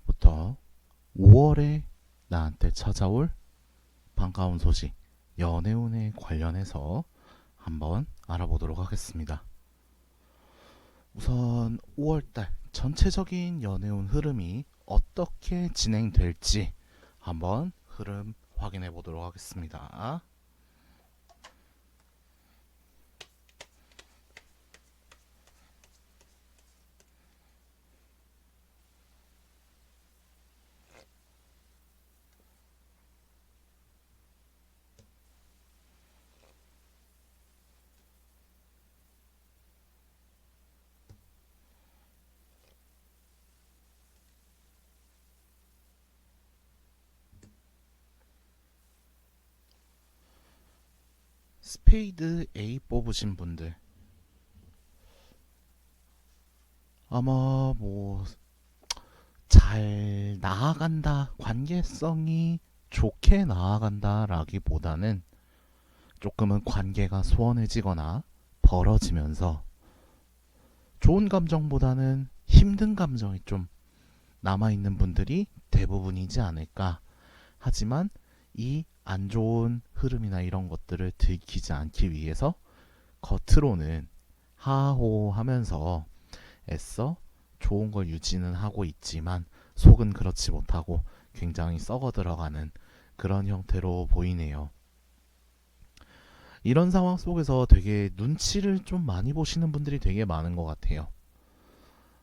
스페이드부터 5월에 나한테 찾아올 반가운 소식, 연애운에 관련해서 한번 알아보도록 하겠습니다. 우선 5월달 전체적인 연애운 흐름이 어떻게 진행될지 한번 흐름 확인해 보도록 하겠습니다. 스페이드 A 뽑으신 분들 아마 잘 나아간다, 관계성이 좋게 나아간다 라기보다는 조금은 관계가 소원해지거나 벌어지면서 좋은 감정보다는 힘든 감정이 좀 남아있는 분들이 대부분이지 않을까. 하지만 이 안 좋은 흐름이나 이런 것들을 들키지 않기 위해서 겉으로는 하하호호하면서 애써 좋은 걸 유지는 하고 있지만 속은 그렇지 못하고 굉장히 썩어 들어가는 그런 형태로 보이네요. 이런 상황 속에서 되게 눈치를 좀 많이 보시는 분들이 되게 많은 것 같아요.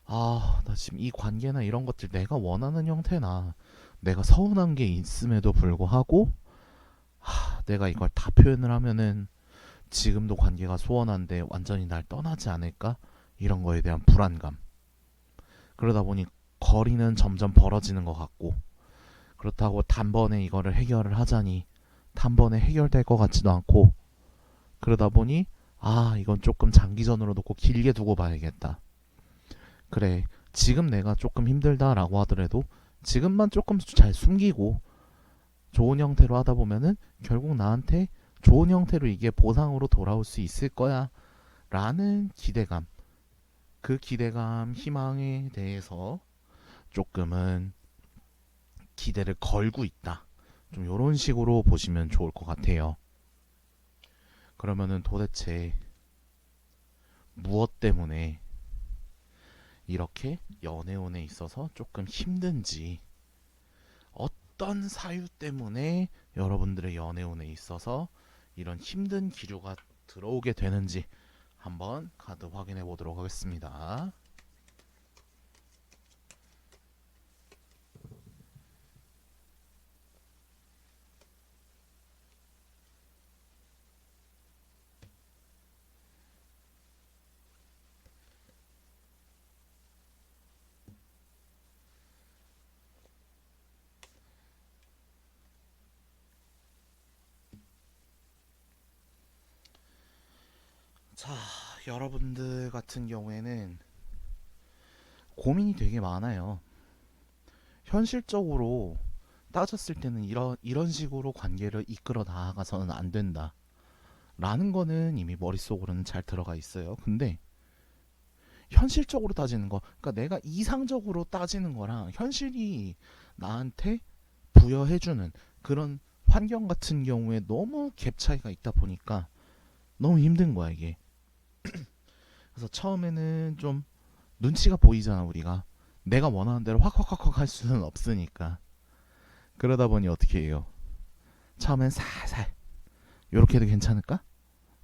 나 지금 이 관계나 이런 것들 내가 원하는 형태나 내가 서운한 게 있음에도 불구하고 내가 이걸 다 표현을 하면은 지금도 관계가 소원한데 완전히 날 떠나지 않을까? 이런 거에 대한 불안감. 그러다 보니 거리는 점점 벌어지는 것 같고, 그렇다고 단번에 이거를 해결을 하자니 단번에 해결될 것 같지도 않고, 그러다 보니 이건 조금 장기전으로 놓고 길게 두고 봐야겠다. 그래, 지금 내가 조금 힘들다라고 하더라도 지금만 조금 잘 숨기고 좋은 형태로 하다 보면은 결국 나한테 좋은 형태로 이게 보상으로 돌아올 수 있을 거야 라는 기대감, 그 기대감, 희망에 대해서 조금은 기대를 걸고 있다, 좀 이런 식으로 보시면 좋을 것 같아요. 그러면은 도대체 무엇 때문에 이렇게 연애운에 있어서 조금 힘든지, 어떤 사유 때문에 여러분들의 연애운에 있어서 이런 힘든 기류가 들어오게 되는지 한번 카드 확인해 보도록 하겠습니다. 자, 여러분들 같은 경우에는 고민이 되게 많아요. 현실적으로 따졌을 때는 이런 식으로 관계를 이끌어 나아가서는 안 된다 라는 거는 이미 머릿속으로는 잘 들어가 있어요. 근데 현실적으로 따지는 거, 그러니까 내가 이상적으로 따지는 거랑 현실이 나한테 부여해주는 그런 환경 같은 경우에 너무 갭 차이가 있다 보니까 너무 힘든 거야 이게. 그래서 처음에는 좀 눈치가 보이잖아 우리가. 내가 원하는 대로 확확확확 할 수는 없으니까. 그러다 보니 어떻게 해요? 처음엔 살살 요렇게 해도 괜찮을까?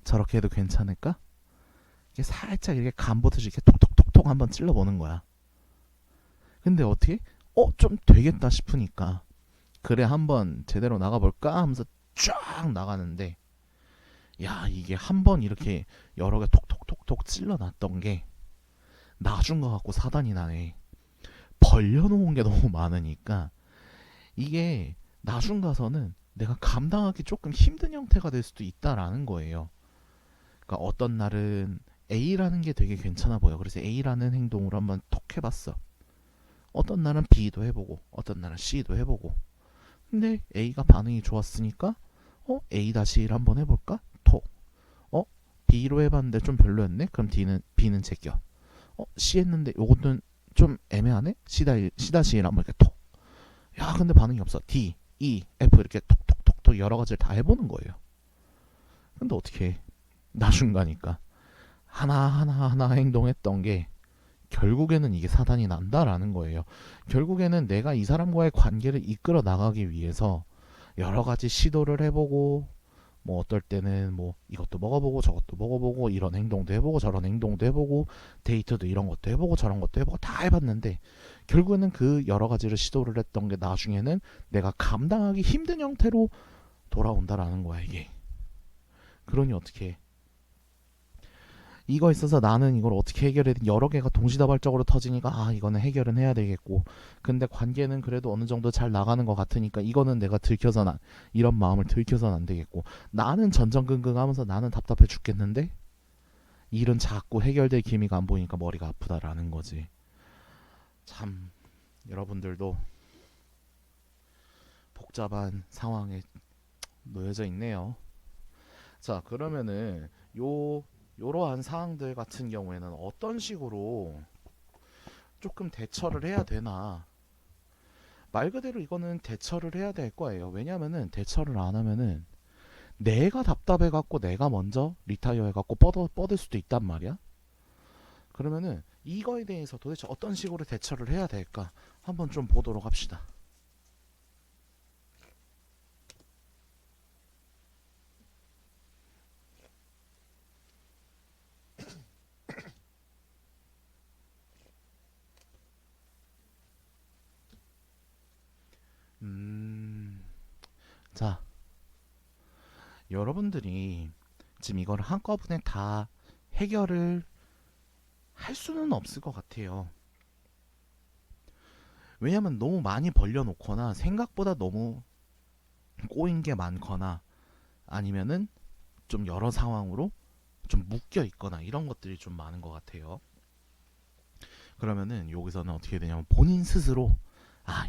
저렇게 해도 괜찮을까? 이게 살짝 이렇게 간보듯이 이렇게 톡톡톡톡 한번 찔러보는 거야. 근데 어떻게? 좀 되겠다 싶으니까 그래 한번 제대로 나가볼까 하면서 쫙 나가는데, 야 이게 한번 이렇게 여러 개 톡톡톡톡 찔러놨던 게 나중 거 갖고 사단이 나네. 벌려놓은 게 너무 많으니까 이게 나중 가서는 내가 감당하기 조금 힘든 형태가 될 수도 있다라는 거예요. 그러니까 어떤 날은 A라는 게 되게 괜찮아 보여. 그래서 A라는 행동으로 한번 톡 해봤어. 어떤 날은 B도 해보고 어떤 날은 C도 해보고. 근데 A가 반응이 좋았으니까 A-1 한번 해볼까? 톡. B로 해봤는데 좀 별로였네? 그럼 B는 제껴. C 했는데 요것은 좀 애매하네? C-1 한번 이렇게 톡. 야 근데 반응이 없어. D, E, F 이렇게 톡톡톡톡 여러 가지를 다 해보는 거예요. 근데 어떻게 해? 나중 가니까 하나하나 행동했던 게 결국에는 이게 사단이 난다라는 거예요. 결국에는 내가 이 사람과의 관계를 이끌어 나가기 위해서 여러 가지 시도를 해보고, 뭐 어떨 때는 뭐 이것도 먹어보고 저것도 먹어보고 이런 행동도 해보고 저런 행동도 해보고 데이트도 이런 것도 해보고 저런 것도 해보고 다 해봤는데 결국에는 그 여러 가지를 시도를 했던 게 나중에는 내가 감당하기 힘든 형태로 돌아온다라는 거야 이게. 그러니 어떻게 해? 이거 있어서 나는 이걸 어떻게 해결해야 돼? 여러 개가 동시다발적으로 터지니까 이거는 해결은 해야 되겠고, 근데 관계는 그래도 어느 정도 잘 나가는 것 같으니까 이거는 내가 들켜서는 이런 마음을 들켜서는 안 되겠고, 나는 전전긍긍하면서 나는 답답해 죽겠는데 일은 자꾸 해결될 기미가 안 보이니까 머리가 아프다라는 거지. 참 여러분들도 복잡한 상황에 놓여져 있네요. 자 그러면은 요러한 상황들 같은 경우에는 어떤 식으로 조금 대처를 해야 되나. 말 그대로 이거는 대처를 해야 될 거예요. 왜냐면은 대처를 안 하면은 내가 답답해 갖고 내가 먼저 리타이어 해 갖고 뻗을 수도 있단 말이야. 그러면은 이거에 대해서 도대체 어떤 식으로 대처를 해야 될까 한번 좀 보도록 합시다. 자, 여러분들이 지금 이걸 한꺼번에 다 해결을 할 수는 없을 것 같아요. 왜냐면 너무 많이 벌려놓거나 생각보다 너무 꼬인 게 많거나 아니면은 좀 여러 상황으로 좀 묶여 있거나 이런 것들이 좀 많은 것 같아요. 그러면은 여기서는 어떻게 되냐면 본인 스스로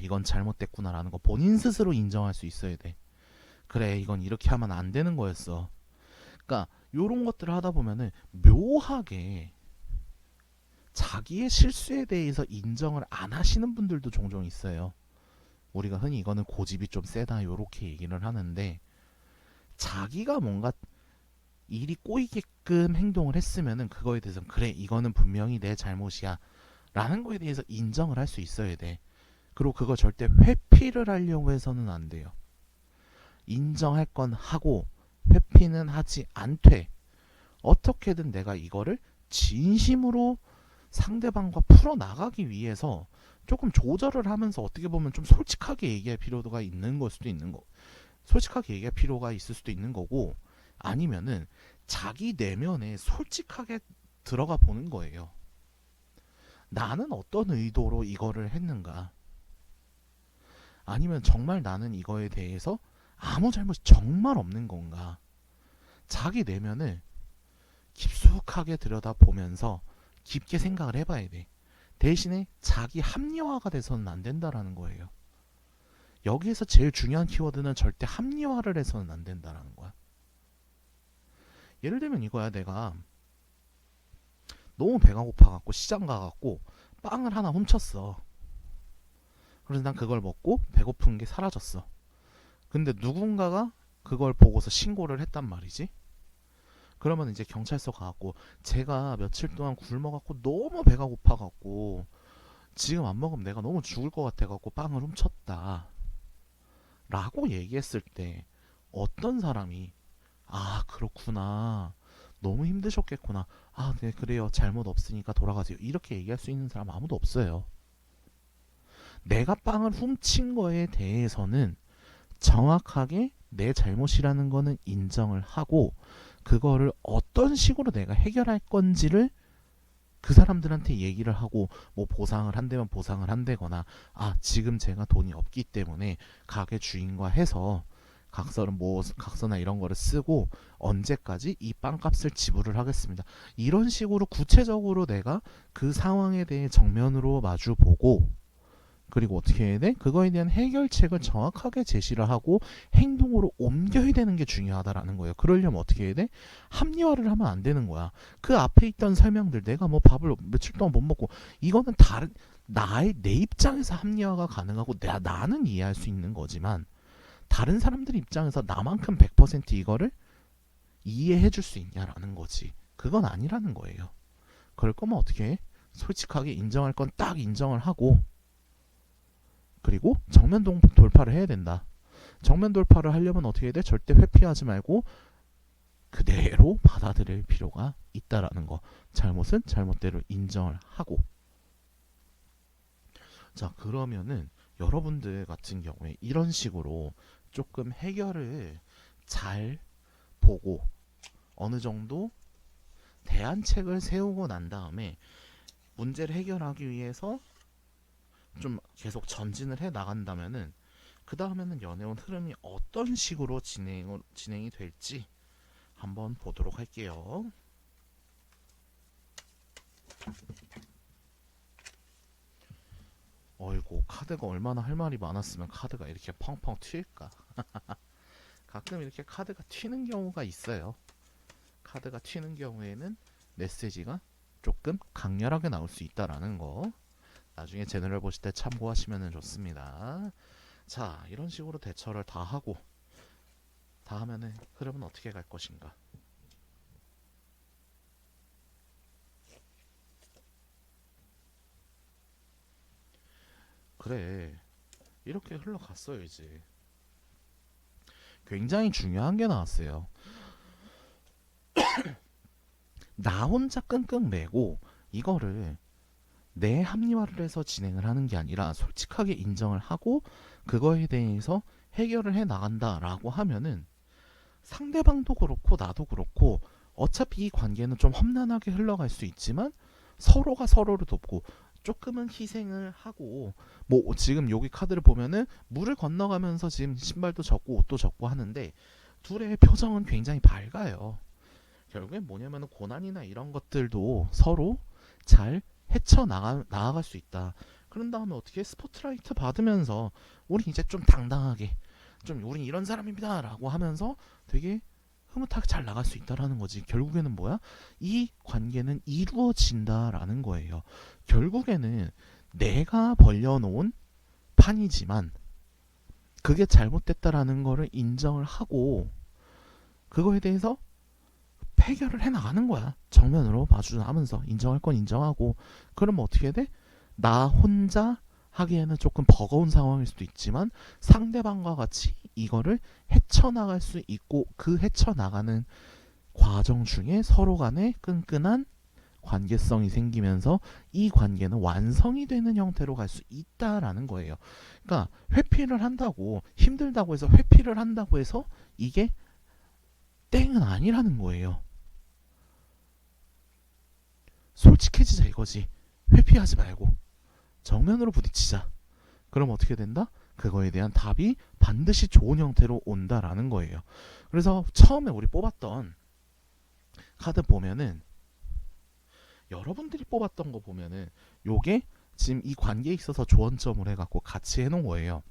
이건 잘못됐구나라는 거 본인 스스로 인정할 수 있어야 돼. 그래 이건 이렇게 하면 안 되는 거였어. 그러니까 요런 것들을 하다 보면은 묘하게 자기의 실수에 대해서 인정을 안 하시는 분들도 종종 있어요. 우리가 흔히 이거는 고집이 좀 세다 요렇게 얘기를 하는데, 자기가 뭔가 일이 꼬이게끔 행동을 했으면은 그거에 대해서는 그래 이거는 분명히 내 잘못이야 라는 거에 대해서 인정을 할 수 있어야 돼. 그리고 그거 절대 회피를 하려고 해서는 안 돼요. 인정할 건 하고 회피는 하지 않되 어떻게든 내가 이거를 진심으로 상대방과 풀어나가기 위해서 조금 조절을 하면서 어떻게 보면 좀 솔직하게 얘기할 필요가 있는 걸 수도 있는 거, 솔직하게 얘기할 필요가 있을 수도 있는 거고, 아니면은 자기 내면에 솔직하게 들어가 보는 거예요. 나는 어떤 의도로 이거를 했는가? 아니면 정말 나는 이거에 대해서 아무 잘못이 정말 없는 건가? 자기 내면을 깊숙하게 들여다보면서 깊게 생각을 해봐야 돼. 대신에 자기 합리화가 돼서는 안 된다라는 거예요. 여기에서 제일 중요한 키워드는 절대 합리화를 해서는 안 된다라는 거야. 예를 들면 이거야. 내가 너무 배가 고파갖고 시장 가갖고 빵을 하나 훔쳤어. 그래서 난 그걸 먹고 배고픈 게 사라졌어. 근데 누군가가 그걸 보고서 신고를 했단 말이지. 그러면 이제 경찰서 가갖고 제가 며칠 동안 굶어갖고 너무 배가 고파갖고 지금 안 먹으면 내가 너무 죽을 것 같아갖고 빵을 훔쳤다 라고 얘기했을 때 어떤 사람이 아 그렇구나 너무 힘드셨겠구나 아 네 그래요 잘못 없으니까 돌아가세요 이렇게 얘기할 수 있는 사람 아무도 없어요. 내가 빵을 훔친 거에 대해서는 정확하게 내 잘못이라는 거는 인정을 하고 그거를 어떤 식으로 내가 해결할 건지를 그 사람들한테 얘기를 하고 뭐 보상을 한다면 보상을 한다거나 아 지금 제가 돈이 없기 때문에 가게 주인과 해서 각서는 뭐 각서나 이런 거를 쓰고 언제까지 이 빵값을 지불을 하겠습니다. 이런 식으로 구체적으로 내가 그 상황에 대해 정면으로 마주보고 그리고 어떻게 해야 돼? 그거에 대한 해결책을 정확하게 제시를 하고 행동으로 옮겨야 되는 게 중요하다라는 거예요. 그러려면 어떻게 해야 돼? 합리화를 하면 안 되는 거야. 그 앞에 있던 설명들 내가 뭐 밥을 며칠 동안 못 먹고 이거는 다른 나의 내 입장에서 합리화가 가능하고 나는 이해할 수 있는 거지만 다른 사람들 입장에서 나만큼 100% 이거를 이해해 줄 수 있냐라는 거지. 그건 아니라는 거예요. 그럴 거면 어떻게 해? 솔직하게 인정할 건 딱 인정을 하고 그리고 정면 돌파를 해야 된다. 정면 돌파를 하려면 어떻게 해야 돼? 절대 회피하지 말고 그대로 받아들일 필요가 있다라는 거. 잘못은 잘못대로 인정을 하고. 자, 그러면은 여러분들 같은 경우에 이런 식으로 조금 해결을 잘 보고 어느 정도 대안책을 세우고 난 다음에 문제를 해결하기 위해서 좀 계속 전진을 해 나간다면은 그 다음에는 연애운 흐름이 어떤 식으로 진행이 될지 한번 보도록 할게요. 어이구 카드가 얼마나 할 말이 많았으면 카드가 이렇게 펑펑 튈까. 가끔 이렇게 카드가 튀는 경우가 있어요. 카드가 튀는 경우에는 메시지가 조금 강렬하게 나올 수 있다라는 거 나중에 제너럴 보실 때 참고하시면 좋습니다. 자 이런 식으로 대처를 다 하고 다 하면은 흐름은 어떻게 갈 것인가. 그래 이렇게 흘러갔어요. 이제 굉장히 중요한 게 나왔어요. 나 혼자 끙끙대고 이거를 내 합리화를 해서 진행을 하는 게 아니라 솔직하게 인정을 하고 그거에 대해서 해결을 해 나간다라고 하면은 상대방도 그렇고 나도 그렇고 어차피 이 관계는 좀 험난하게 흘러갈 수 있지만 서로가 서로를 돕고 조금은 희생을 하고 뭐 지금 여기 카드를 보면은 물을 건너가면서 지금 신발도 젖고 옷도 젖고 하는데 둘의 표정은 굉장히 밝아요. 결국엔 뭐냐면은 고난이나 이런 것들도 서로 잘 나아갈 수 있다. 그런 다음에 어떻게 스포트라이트 받으면서 우리 이제 좀 당당하게 좀 우린 이런 사람입니다 라고 하면서 되게 흐뭇하게 잘 나갈 수 있다라는 거지. 결국에는 뭐야? 이 관계는 이루어진다라는 거예요. 결국에는 내가 벌려놓은 판이지만 그게 잘못됐다라는 거를 인정을 하고 그거에 대해서 해결을 해나가는 거야. 정면으로 마주하면서 인정할 건 인정하고 그러면 어떻게 돼? 나 혼자 하기에는 조금 버거운 상황일 수도 있지만 상대방과 같이 이거를 헤쳐나갈 수 있고 그 헤쳐나가는 과정 중에 서로 간에 끈끈한 관계성이 생기면서 이 관계는 완성이 되는 형태로 갈 수 있다라는 거예요. 그러니까 회피를 한다고 힘들다고 해서 회피를 한다고 해서 이게 땡은 아니라는 거예요. 솔직해지자 이거지. 회피하지 말고 정면으로 부딪히자. 그럼 어떻게 된다? 그거에 대한 답이 반드시 좋은 형태로 온다라는 거예요. 그래서 처음에 우리 뽑았던 카드 보면은 여러분들이 뽑았던 거 보면은 요게 지금 이 관계에 있어서 조언점을 해갖고 같이 해놓은 거예요.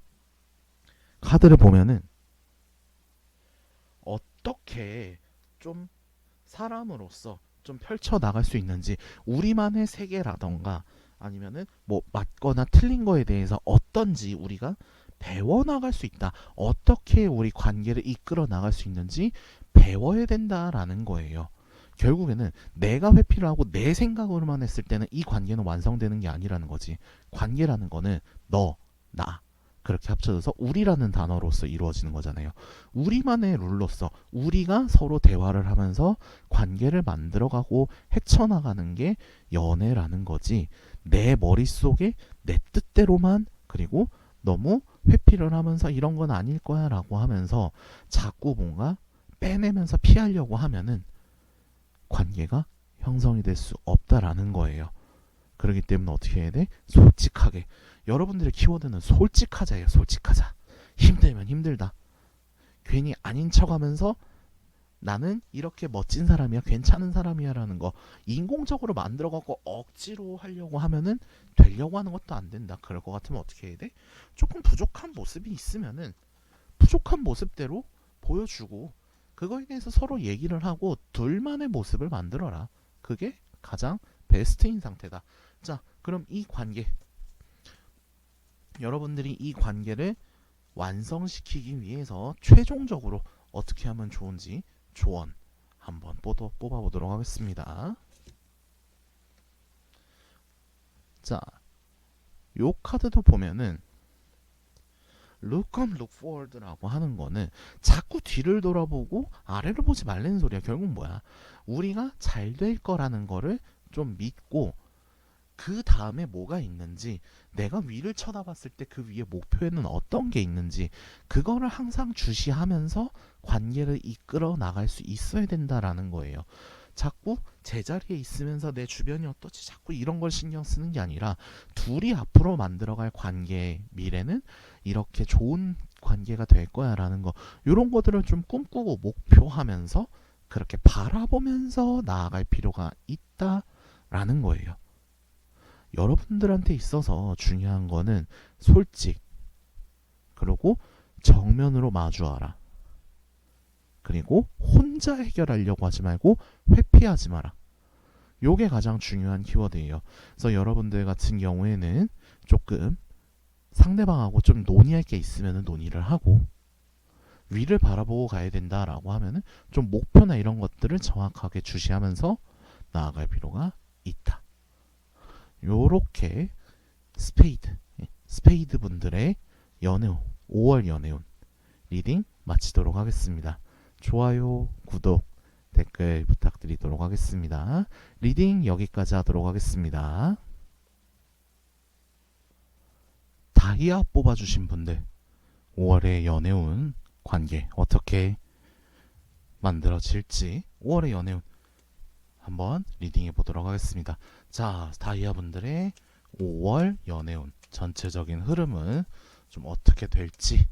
카드를 보면은 어떻게 좀 사람으로서 좀 펼쳐 나갈 수 있는지 우리만의 세계라던가 아니면은 뭐 맞거나 틀린 거에 대해서 어떤지 우리가 배워나갈 수 있다. 어떻게 우리 관계를 이끌어 나갈 수 있는지 배워야 된다라는 거예요. 결국에는 내가 회피를 하고 내 생각으로만 했을 때는 이 관계는 완성되는 게 아니라는 거지. 관계라는 거는 너, 나 그렇게 합쳐져서 우리라는 단어로서 이루어지는 거잖아요. 우리만의 룰로서 우리가 서로 대화를 하면서 관계를 만들어가고 헤쳐나가는 게 연애라는 거지. 내 머릿속에 내 뜻대로만 그리고 너무 회피를 하면서 이런 건 아닐 거야 라고 하면서 자꾸 뭔가 빼내면서 피하려고 하면은 관계가 형성이 될 수 없다라는 거예요. 그렇기 때문에 어떻게 해야 돼? 솔직하게. 여러분들의 키워드는 솔직하자예요. 솔직하자. 힘들면 힘들다. 괜히 아닌 척하면서 나는 이렇게 멋진 사람이야, 괜찮은 사람이야 라는 거 인공적으로 만들어갖고 억지로 하려고 하면은 되려고 하는 것도 안 된다. 그럴 것 같으면 어떻게 해야 돼? 조금 부족한 모습이 있으면은 부족한 모습대로 보여주고 그거에 대해서 서로 얘기를 하고 둘만의 모습을 만들어라. 그게 가장 베스트인 상태다. 자, 그럼 이 관계 여러분들이 이 관계를 완성시키기 위해서 최종적으로 어떻게 하면 좋은지 조언 한번 뽑아보도록 하겠습니다. 자, 요 카드도 보면은 look up, look forward라고 하는 거는 자꾸 뒤를 돌아보고 아래를 보지 말라는 소리야. 결국 뭐야? 우리가 잘 될 거라는 거를 좀 믿고 그 다음에 뭐가 있는지 내가 위를 쳐다봤을 때 그 위에 목표에는 어떤 게 있는지 그거를 항상 주시하면서 관계를 이끌어 나갈 수 있어야 된다라는 거예요. 자꾸 제자리에 있으면서 내 주변이 어떻지 자꾸 이런 걸 신경 쓰는 게 아니라 둘이 앞으로 만들어갈 관계 미래는 이렇게 좋은 관계가 될 거야 라는 거 이런 것들을 좀 꿈꾸고 목표하면서 그렇게 바라보면서 나아갈 필요가 있다라는 거예요. 여러분들한테 있어서 중요한 거는 솔직 그리고 정면으로 마주하라. 그리고 혼자 해결하려고 하지 말고 회피하지 마라. 요게 가장 중요한 키워드예요. 그래서 여러분들 같은 경우에는 조금 상대방하고 좀 논의할 게 있으면 논의를 하고 위를 바라보고 가야 된다라고 하면은 좀 목표나 이런 것들을 정확하게 주시하면서 나아갈 필요가 있다. 요렇게 스페이드 분들의 연애운 5월 연애운 리딩 마치도록 하겠습니다. 좋아요, 구독, 댓글 부탁드리도록 하겠습니다. 리딩 여기까지 하도록 하겠습니다. 다이아 뽑아주신 분들 5월의 연애운 관계 어떻게 만들어질지 5월의 연애운 한번 리딩해 보도록 하겠습니다. 자, 다이아 분들의 5월 연애운 전체적인 흐름은 좀 어떻게 될지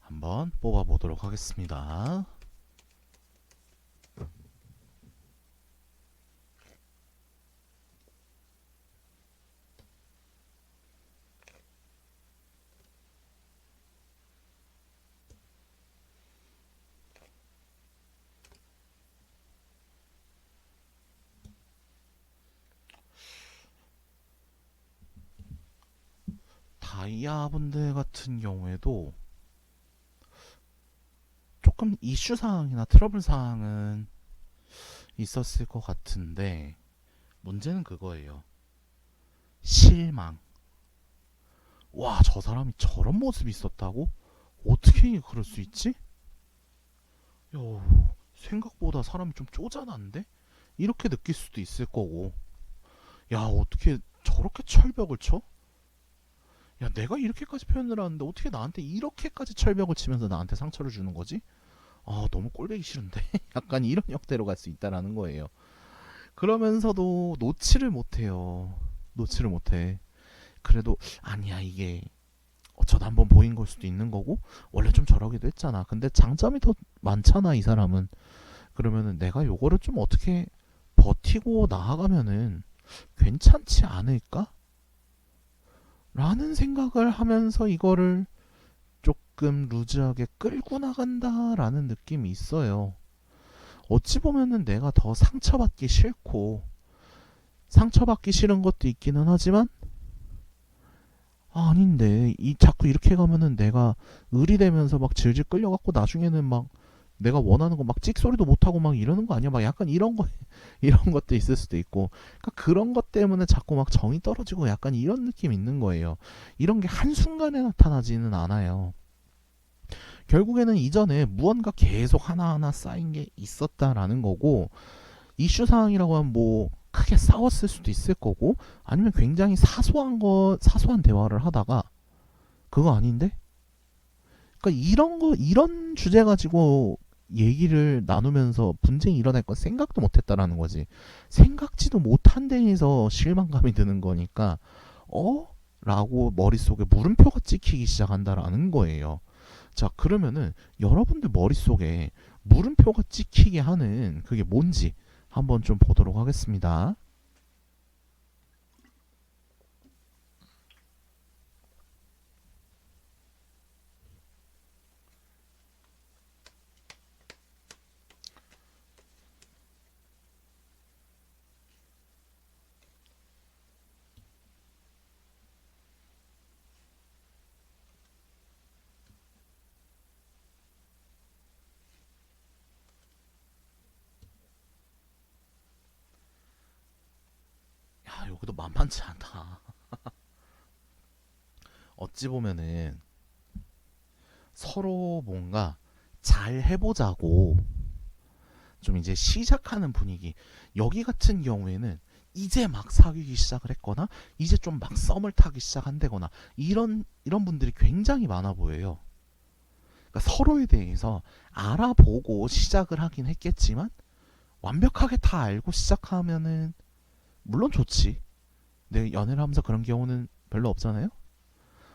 한번 뽑아 보도록 하겠습니다. 다이아 분들 같은 경우에도 조금 이슈 사항이나 트러블 사항은 있었을 것 같은데 문제는 그거예요. 실망. 와, 저 사람이 저런 모습이 있었다고? 어떻게 그럴 수 있지? 요, 생각보다 사람이 좀 쪼잔한데? 이렇게 느낄 수도 있을 거고. 야, 어떻게 저렇게 철벽을 쳐? 야, 내가 이렇게까지 표현을 하는데 어떻게 나한테 이렇게까지 철벽을 치면서 나한테 상처를 주는 거지? 아, 너무 꼴보기 싫은데? 약간 이런 형태로 갈 수 있다라는 거예요. 그러면서도 놓지를 못해요. 놓지를 못해. 그래도 아니야, 이게 어쩌다 한번 보인 걸 수도 있는 거고 원래 좀 저러기도 했잖아. 근데 장점이 더 많잖아, 이 사람은. 그러면은 내가 요거를 좀 어떻게 버티고 나아가면은 괜찮지 않을까? 라는 생각을 하면서 이거를 조금 루즈하게 끌고 나간다라는 느낌이 있어요. 어찌 보면은 내가 더 상처받기 싫고 상처받기 싫은 것도 있기는 하지만 아, 아닌데 이 자꾸 이렇게 가면은 내가 의리되면서 막 질질 끌려갖고 나중에는 막 내가 원하는 거 막 찍소리도 못하고 막 이러는 거 아니야? 막 약간 이런 거 이런 것도 있을 수도 있고, 그러니까 그런 것 때문에 자꾸 막 정이 떨어지고 약간 이런 느낌 있는 거예요. 이런 게 한순간에 나타나지는 않아요. 결국에는 이전에 무언가 계속 하나하나 쌓인 게 있었다라는 거고, 이슈 사항이라고 하면 뭐 크게 싸웠을 수도 있을 거고, 아니면 굉장히 사소한 대화를 하다가 그거 아닌데? 그러니까 이런 주제 가지고 얘기를 나누면서 분쟁이 일어날 건 생각도 못 했다라는 거지. 생각지도 못한 데에서 실망감이 드는 거니까, 어? 라고 머릿속에 물음표가 찍히기 시작한다라는 거예요. 자, 그러면은 여러분들 머릿속에 물음표가 찍히게 하는 그게 뭔지 한번 좀 보도록 하겠습니다. 야, 여기도 만만치 않다. 어찌 보면은 서로 뭔가 잘 해보자고 좀 이제 시작하는 분위기. 여기 같은 경우에는 이제 막 사귀기 시작을 했거나 이제 좀 막 썸을 타기 시작한다거나 이런 분들이 굉장히 많아 보여요. 그러니까 서로에 대해서 알아보고 시작을 하긴 했겠지만 완벽하게 다 알고 시작하면은 물론 좋지. 근데 연애를 하면서 그런 경우는 별로 없잖아요.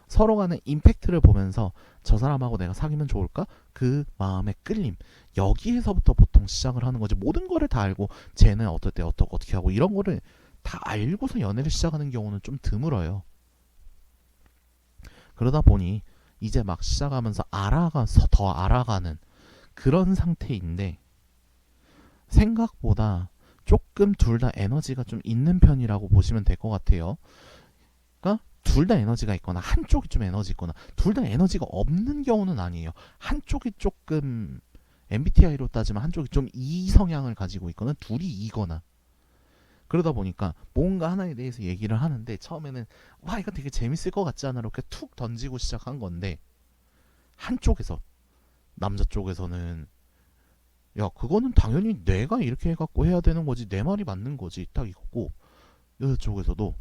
서로 간의 임팩트를 보면서 저 사람하고 내가 사귀면 좋을까? 그 마음의 끌림. 여기에서부터 보통 시작을 하는 거지. 모든 거를 다 알고 쟤는 어떨 때 어떻게 하고 이런 거를 다 알고서 연애를 시작하는 경우는 좀 드물어요. 그러다 보니 이제 막 시작하면서 알아가서 더 알아가는 그런 상태인데, 생각보다 조금 둘 다 에너지가 좀 있는 편이라고 보시면 될 것 같아요. 그러니까 둘 다 에너지가 있거나 한쪽이 좀 에너지 있거나 둘 다 에너지가 없는 경우는 아니에요. 한쪽이 조금 MBTI로 따지면 한쪽이 좀 E 성향을 가지고 있거나 둘이 E거나, 그러다 보니까 뭔가 하나에 대해서 얘기를 하는데 처음에는 와 이거 되게 재밌을 것 같지 않아 이렇게 툭 던지고 시작한 건데, 한쪽에서 남자 쪽에서는 야 그거는 당연히 내가 이렇게 해갖고 해야 되는 거지, 내 말이 맞는 거지 딱 이거고, 여자 쪽에서도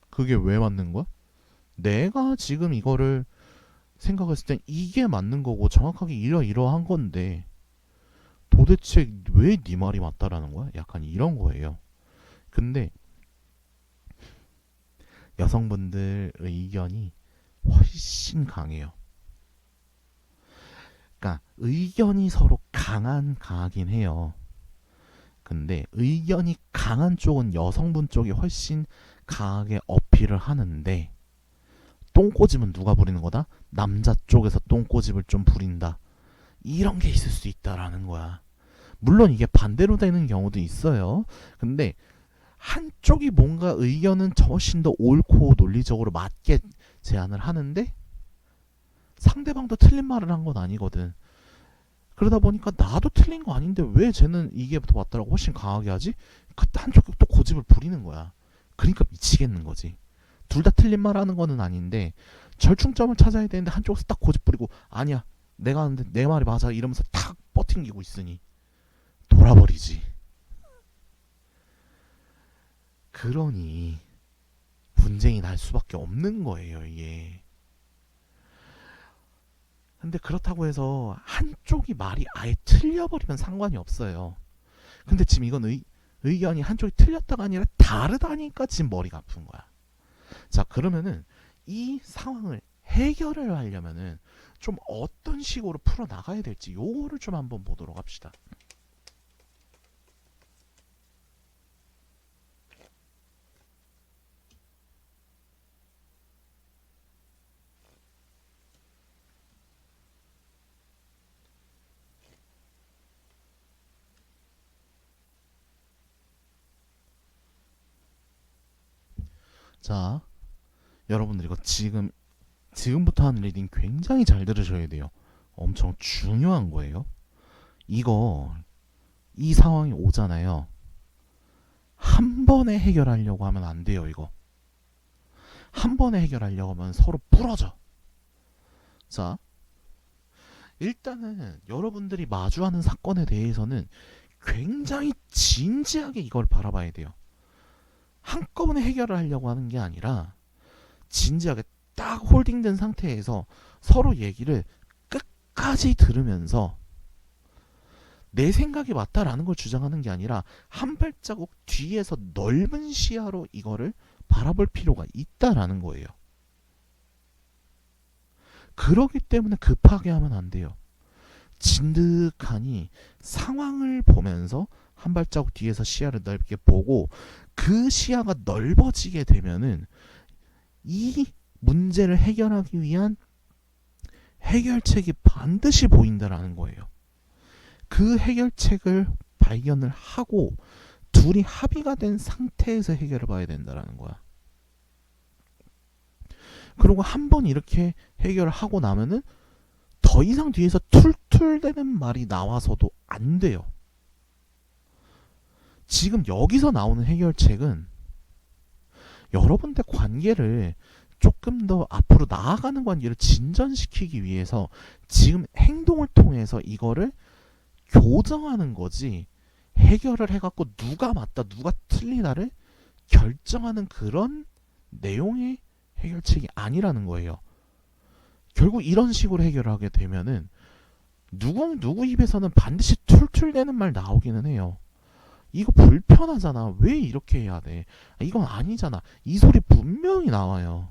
그게 왜 맞는 거야? 내가 지금 이거를 생각했을 땐 이게 맞는 거고 정확하게 이러이러한 건데 도대체 왜 네 말이 맞다라는 거야? 약간 이런 거예요. 근데 여성분들 의견이 훨씬 강해요. 그러니까 의견이 서로 강하긴 해요. 근데 의견이 강한 쪽은 여성분 쪽이 훨씬 강하게 어필을 하는데, 똥꼬집은 누가 부리는 거다? 남자 쪽에서 똥꼬집을 좀 부린다. 이런 게 있을 수 있다라는 거야. 물론 이게 반대로 되는 경우도 있어요. 근데 한쪽이 뭔가 의견은 훨씬 더 옳고 논리적으로 맞게 제안을 하는데 상대방도 틀린 말을 한 건 아니거든. 그러다 보니까 나도 틀린 거 아닌데 왜 쟤는 이게 더 맞다라고 훨씬 강하게 하지? 그때 한쪽이 또 고집을 부리는 거야. 그러니까 미치겠는 거지. 둘 다 틀린 말 하는 거는 아닌데 절충점을 찾아야 되는데 한쪽에서 딱 고집 부리고 아니야 내가 하는데 내 말이 맞아 이러면서 탁 버팅기고 있으니 돌아버리지. 그러니 분쟁이 날 수밖에 없는 거예요, 이게. 근데 그렇다고 해서 한쪽이 말이 아예 틀려버리면 상관이 없어요. 근데 지금 이건 의견이 한쪽이 틀렸다가 아니라 다르다니까 지금 머리가 아픈 거야. 자, 그러면은 이 상황을 해결을 하려면은 좀 어떤 식으로 풀어나가야 될지 요거를 좀 한번 보도록 합시다. 자, 여러분들 이거 지금부터 하는 리딩 굉장히 잘 들으셔야 돼요. 엄청 중요한 거예요. 이 상황이 오잖아요. 한 번에 해결하려고 하면 안 돼요, 이거. 한 번에 해결하려고 하면 서로 부러져. 자, 일단은 여러분들이 마주하는 사건에 대해서는 굉장히 진지하게 이걸 바라봐야 돼요. 한꺼번에 해결을 하려고 하는 게 아니라 진지하게 딱 홀딩된 상태에서 서로 얘기를 끝까지 들으면서 내 생각이 맞다라는 걸 주장하는 게 아니라 한 발자국 뒤에서 넓은 시야로 이거를 바라볼 필요가 있다라는 거예요. 그러기 때문에 급하게 하면 안 돼요. 진득하니 상황을 보면서 한 발자국 뒤에서 시야를 넓게 보고 그 시야가 넓어지게 되면은 이 문제를 해결하기 위한 해결책이 반드시 보인다라는 거예요. 그 해결책을 발견을 하고 둘이 합의가 된 상태에서 해결을 봐야 된다라는 거야. 그리고 한 번 이렇게 해결을 하고 나면은 더 이상 뒤에서 툴툴대는 말이 나와서도 안 돼요. 지금 여기서 나오는 해결책은 여러분들 관계를 조금 더 앞으로 나아가는 관계를 진전시키기 위해서 지금 행동을 통해서 이거를 교정하는 거지, 해결을 해갖고 누가 맞다 누가 틀리다를 결정하는 그런 내용의 해결책이 아니라는 거예요. 결국 이런 식으로 해결하게 되면은 누구 입에서는 반드시 툴툴대는 말 나오기는 해요. 이거 불편하잖아. 왜 이렇게 해야 돼? 이건 아니잖아. 이 소리 분명히 나와요.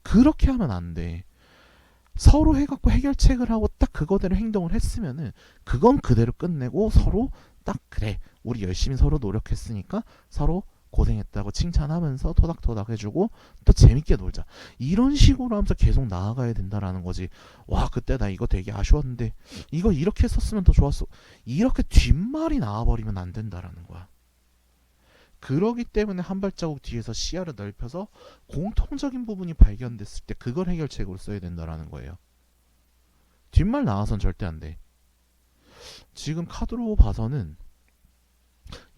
그렇게 하면 안 돼. 서로 해갖고 해결책을 하고 딱 그거대로 행동을 했으면은 그건 그대로 끝내고 서로 딱 그래, 우리 열심히 서로 노력했으니까 서로 고생했다고 칭찬하면서 토닥토닥 해주고 또 재밌게 놀자, 이런 식으로 하면서 계속 나아가야 된다라는 거지. 와, 그때 나 이거 되게 아쉬웠는데 이거 이렇게 했었으면 더 좋았어, 이렇게 뒷말이 나와버리면 안 된다라는 거야. 그러기 때문에 한 발자국 뒤에서 시야를 넓혀서 공통적인 부분이 발견됐을 때 그걸 해결책으로 써야 된다라는 거예요. 뒷말 나와선 절대 안 돼. 지금 카드로 봐서는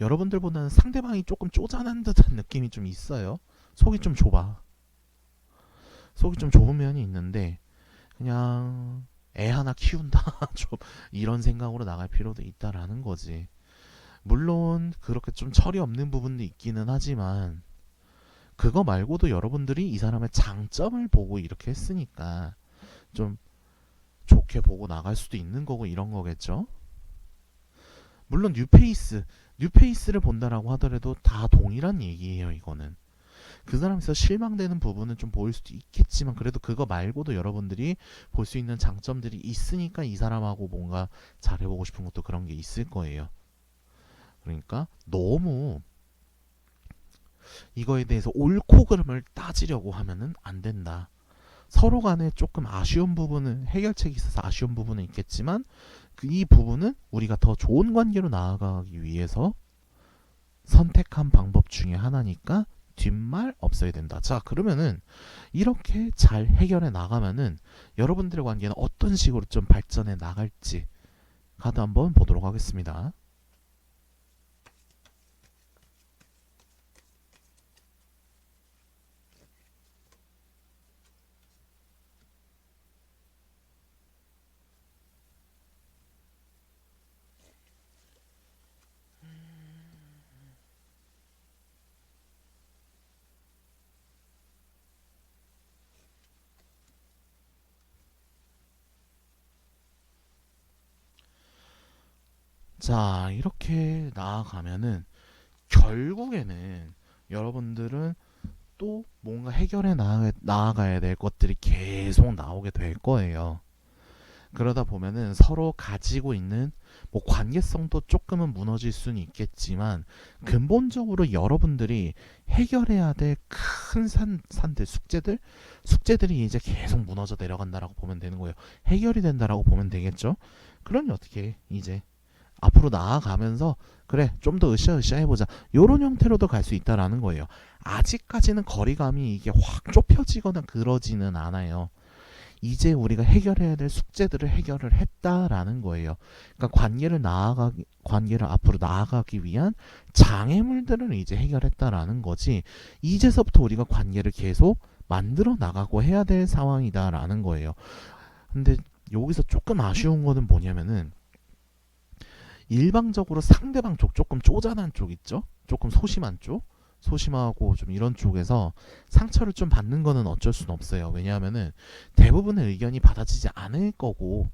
여러분들보다는 상대방이 조금 쪼잔한 듯한 느낌이 좀 있어요. 속이 좀 좁아. 속이 좀 좁은 면이 있는데 그냥 애 하나 키운다 좀 이런 생각으로 나갈 필요도 있다라는 거지. 물론 그렇게 좀 철이 없는 부분도 있기는 하지만 그거 말고도 여러분들이 이 사람의 장점을 보고 이렇게 했으니까 좀 좋게 보고 나갈 수도 있는 거고 이런 거겠죠. 물론 뉴페이스를 본다라고 하더라도 다 동일한 얘기예요. 이거는 그 사람에서 실망되는 부분은 좀 보일 수도 있겠지만 그래도 그거 말고도 여러분들이 볼 수 있는 장점들이 있으니까 이 사람하고 뭔가 잘해보고 싶은 것도 그런 게 있을 거예요. 그러니까 너무 이거에 대해서 옳고 그름을 따지려고 하면은 안 된다. 서로 간에 조금 아쉬운 부분은, 해결책이 있어서 아쉬운 부분은 있겠지만 이 부분은 우리가 더 좋은 관계로 나아가기 위해서 선택한 방법 중에 하나니까 뒷말 없어야 된다. 자, 그러면은 이렇게 잘 해결해 나가면은 여러분들의 관계는 어떤 식으로 좀 발전해 나갈지 카드 한번 보도록 하겠습니다. 자, 이렇게 나아가면은 결국에는 여러분들은 또 뭔가 해결해 나아가야 될 것들이 계속 나오게 될 거예요. 그러다 보면은 서로 가지고 있는 뭐 관계성도 조금은 무너질 수는 있겠지만 근본적으로 여러분들이 해결해야 될 큰 산들, 숙제들이 이제 계속 무너져 내려간다라고 보면 되는 거예요. 해결이 된다라고 보면 되겠죠. 그러니 어떻게 이제 앞으로 나아가면서 그래 좀 더 으쌰으쌰 해보자 요런 형태로도 갈 수 있다라는 거예요. 아직까지는 거리감이 이게 확 좁혀지거나 그러지는 않아요. 이제 우리가 해결해야 될 숙제들을 해결을 했다라는 거예요. 그러니까 관계를 앞으로 나아가기 위한 장애물들을 이제 해결했다라는 거지. 이제서부터 우리가 관계를 계속 만들어 나가고 해야 될 상황이다라는 거예요. 근데 여기서 조금 아쉬운 거는 뭐냐면은 일방적으로 상대방 쪽 조금 쪼잔한 쪽 있죠? 조금 소심한 쪽? 소심하고 좀 이런 쪽에서 상처를 좀 받는 거는 어쩔 수는 없어요. 왜냐하면은 대부분의 의견이 받아지지 않을 거고,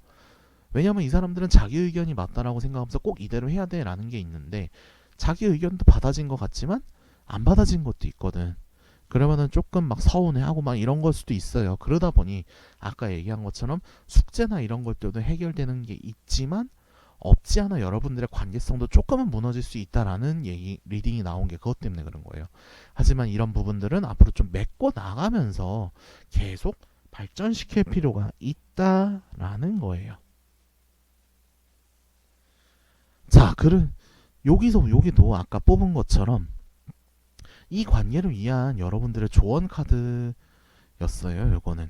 왜냐하면 이 사람들은 자기 의견이 맞다라고 생각하면서 꼭 이대로 해야 돼라는 게 있는데, 자기 의견도 받아진 것 같지만 안 받아진 것도 있거든. 그러면은 조금 막 서운해하고 막 이런 걸 수도 있어요. 그러다 보니 아까 얘기한 것처럼 숙제나 이런 것들도 해결되는 게 있지만 없지 않아 여러분들의 관계성도 조금은 무너질 수 있다라는 얘기 리딩이 나온 게 그것 때문에 그런 거예요. 하지만 이런 부분들은 앞으로 좀 메꿔 나가면서 계속 발전시킬 필요가 있다라는 거예요. 자, 여기도 아까 뽑은 것처럼 이 관계를 위한 여러분들의 조언 카드였어요. 요거는.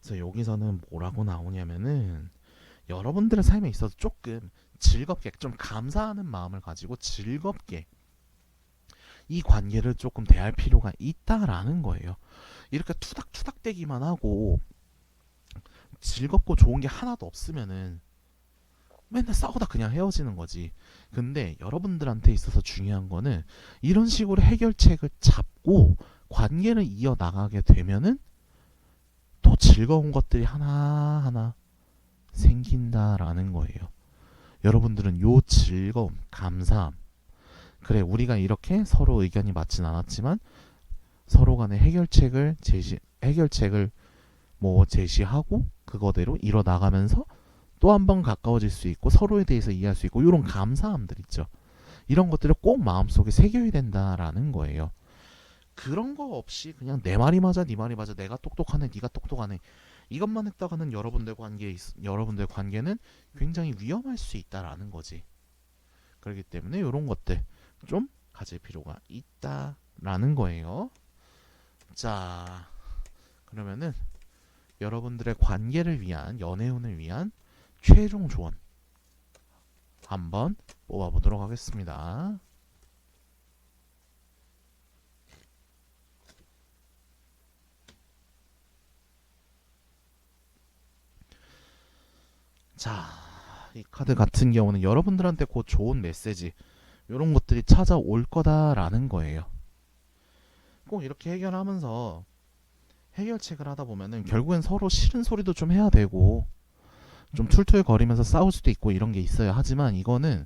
그래서 여기서는 뭐라고 나오냐면은 여러분들의 삶에 있어서 조금 즐겁게 좀 감사하는 마음을 가지고 즐겁게 이 관계를 조금 대할 필요가 있다라는 거예요. 이렇게 투닥투닥대기만 하고 즐겁고 좋은 게 하나도 없으면은 맨날 싸우다 그냥 헤어지는 거지. 근데 여러분들한테 있어서 중요한 거는 이런 식으로 해결책을 잡고 관계를 이어나가게 되면은 또 즐거운 것들이 하나하나 생긴다라는 거예요. 여러분들은 요 즐거움, 감사함, 그래 우리가 이렇게 서로 의견이 맞진 않았지만 서로 간의 해결책을 뭐 제시하고 그거대로 이뤄 나가면서 또 한 번 가까워질 수 있고 서로에 대해서 이해할 수 있고 이런 감사함들 있죠. 이런 것들을 꼭 마음속에 새겨야 된다라는 거예요. 그런 거 없이 그냥 내 말이 맞아 네 말이 맞아 내가 똑똑하네 네가 똑똑하네 이것만 했다가는 여러분들 관계는 굉장히 위험할 수 있다라는 거지. 그렇기 때문에 이런 것들 좀 가질 필요가 있다라는 거예요. 자, 그러면은 여러분들의 관계를 위한 연애운을 위한 최종 조언 한번 뽑아보도록 하겠습니다. 자, 이 카드 같은 경우는 여러분들한테 곧 좋은 메시지 이런 것들이 찾아올 거다라는 거예요. 꼭 이렇게 해결하면서 해결책을 하다 보면은 결국엔 서로 싫은 소리도 좀 해야 되고 좀 툴툴거리면서 싸울 수도 있고 이런 게 있어요. 하지만 이거는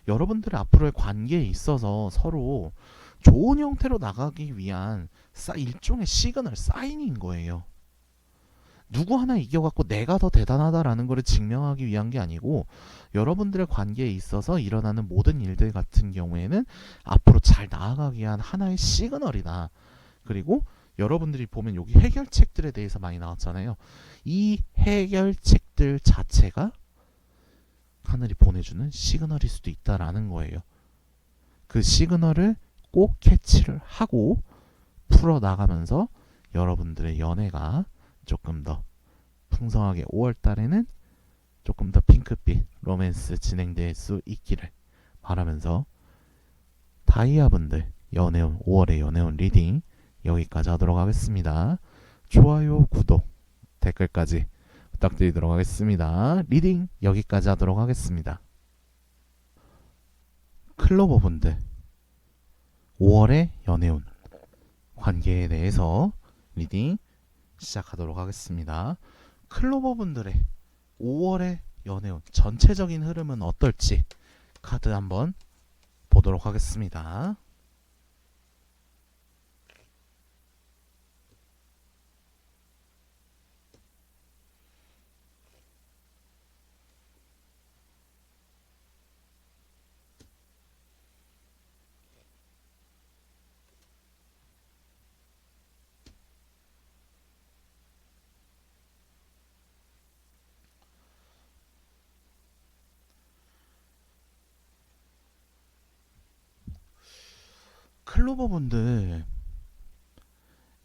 여러분들의 앞으로의 관계에 있어서 서로 좋은 형태로 나가기 위한 일종의 시그널, 사인인 거예요. 누구 하나 이겨갖고 내가 더 대단하다라는 것을 증명하기 위한 게 아니고 여러분들의 관계에 있어서 일어나는 모든 일들 같은 경우에는 앞으로 잘 나아가기 위한 하나의 시그널이다. 그리고 여러분들이 보면 여기 해결책들에 대해서 많이 나왔잖아요. 이 해결책들 자체가 하늘이 보내주는 시그널일 수도 있다라는 거예요. 그 시그널을 꼭 캐치를 하고 풀어나가면서 여러분들의 연애가 조금 더 풍성하게 5월달에는 조금 더 핑크빛 로맨스 진행될 수 있기를 바라면서 다이아분들 연애운 5월의 연애운 리딩 여기까지 하도록 하겠습니다. 좋아요, 구독, 댓글까지 부탁드리도록 하겠습니다. 리딩 여기까지 하도록 하겠습니다. 클로버분들 5월의 연애운 관계에 대해서 리딩 시작하도록 하겠습니다. 클로버분들의 5월의 연애운 전체적인 흐름은 어떨지 카드 한번 보도록 하겠습니다. 클로버분들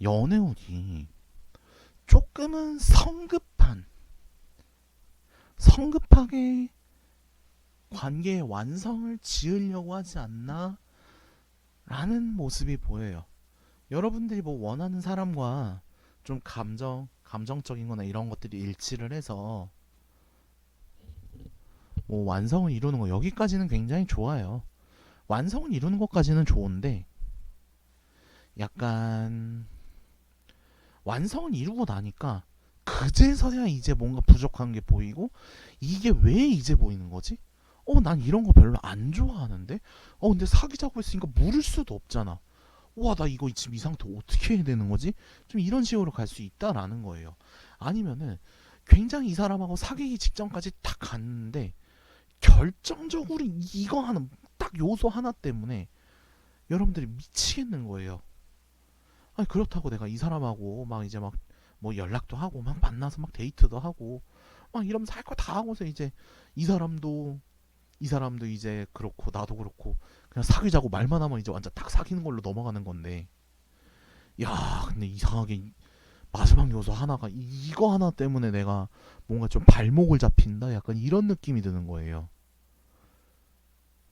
연애운이 조금은 성급하게 관계의 완성을 지으려고 하지 않나 라는 모습이 보여요. 여러분들이 뭐 원하는 사람과 좀 감정적인 거나 이런 것들이 일치를 해서 뭐 완성을 이루는 거 여기까지는 굉장히 좋아요. 완성을 이루는 것까지는 좋은데 약간 완성을 이루고 나니까 그제서야 이제 뭔가 부족한 게 보이고 이게 왜 이제 보이는 거지? 난 이런 거 별로 안 좋아하는데? 근데 사귀자고 했으니까 물을 수도 없잖아. 와, 나 이거 지금 이 상태 어떻게 해야 되는 거지? 좀 이런 식으로 갈 수 있다라는 거예요. 아니면은 굉장히 이 사람하고 사귀기 직전까지 딱 갔는데 결정적으로 이거 하나 딱 요소 하나 때문에 여러분들이 미치겠는 거예요. 아니 그렇다고 내가 이 사람하고 막 이제 막 뭐 연락도 하고 막 만나서 막 데이트도 하고 막 이러면서 할 거 다 하고서 이제 이 사람도 이 사람도 이제 그렇고 나도 그렇고 그냥 사귀자고 말만 하면 이제 완전 딱 사귀는 걸로 넘어가는 건데 야 근데 이상하게 마지막 요소 하나가 이거 하나 때문에 내가 뭔가 좀 발목을 잡힌다 약간 이런 느낌이 드는 거예요.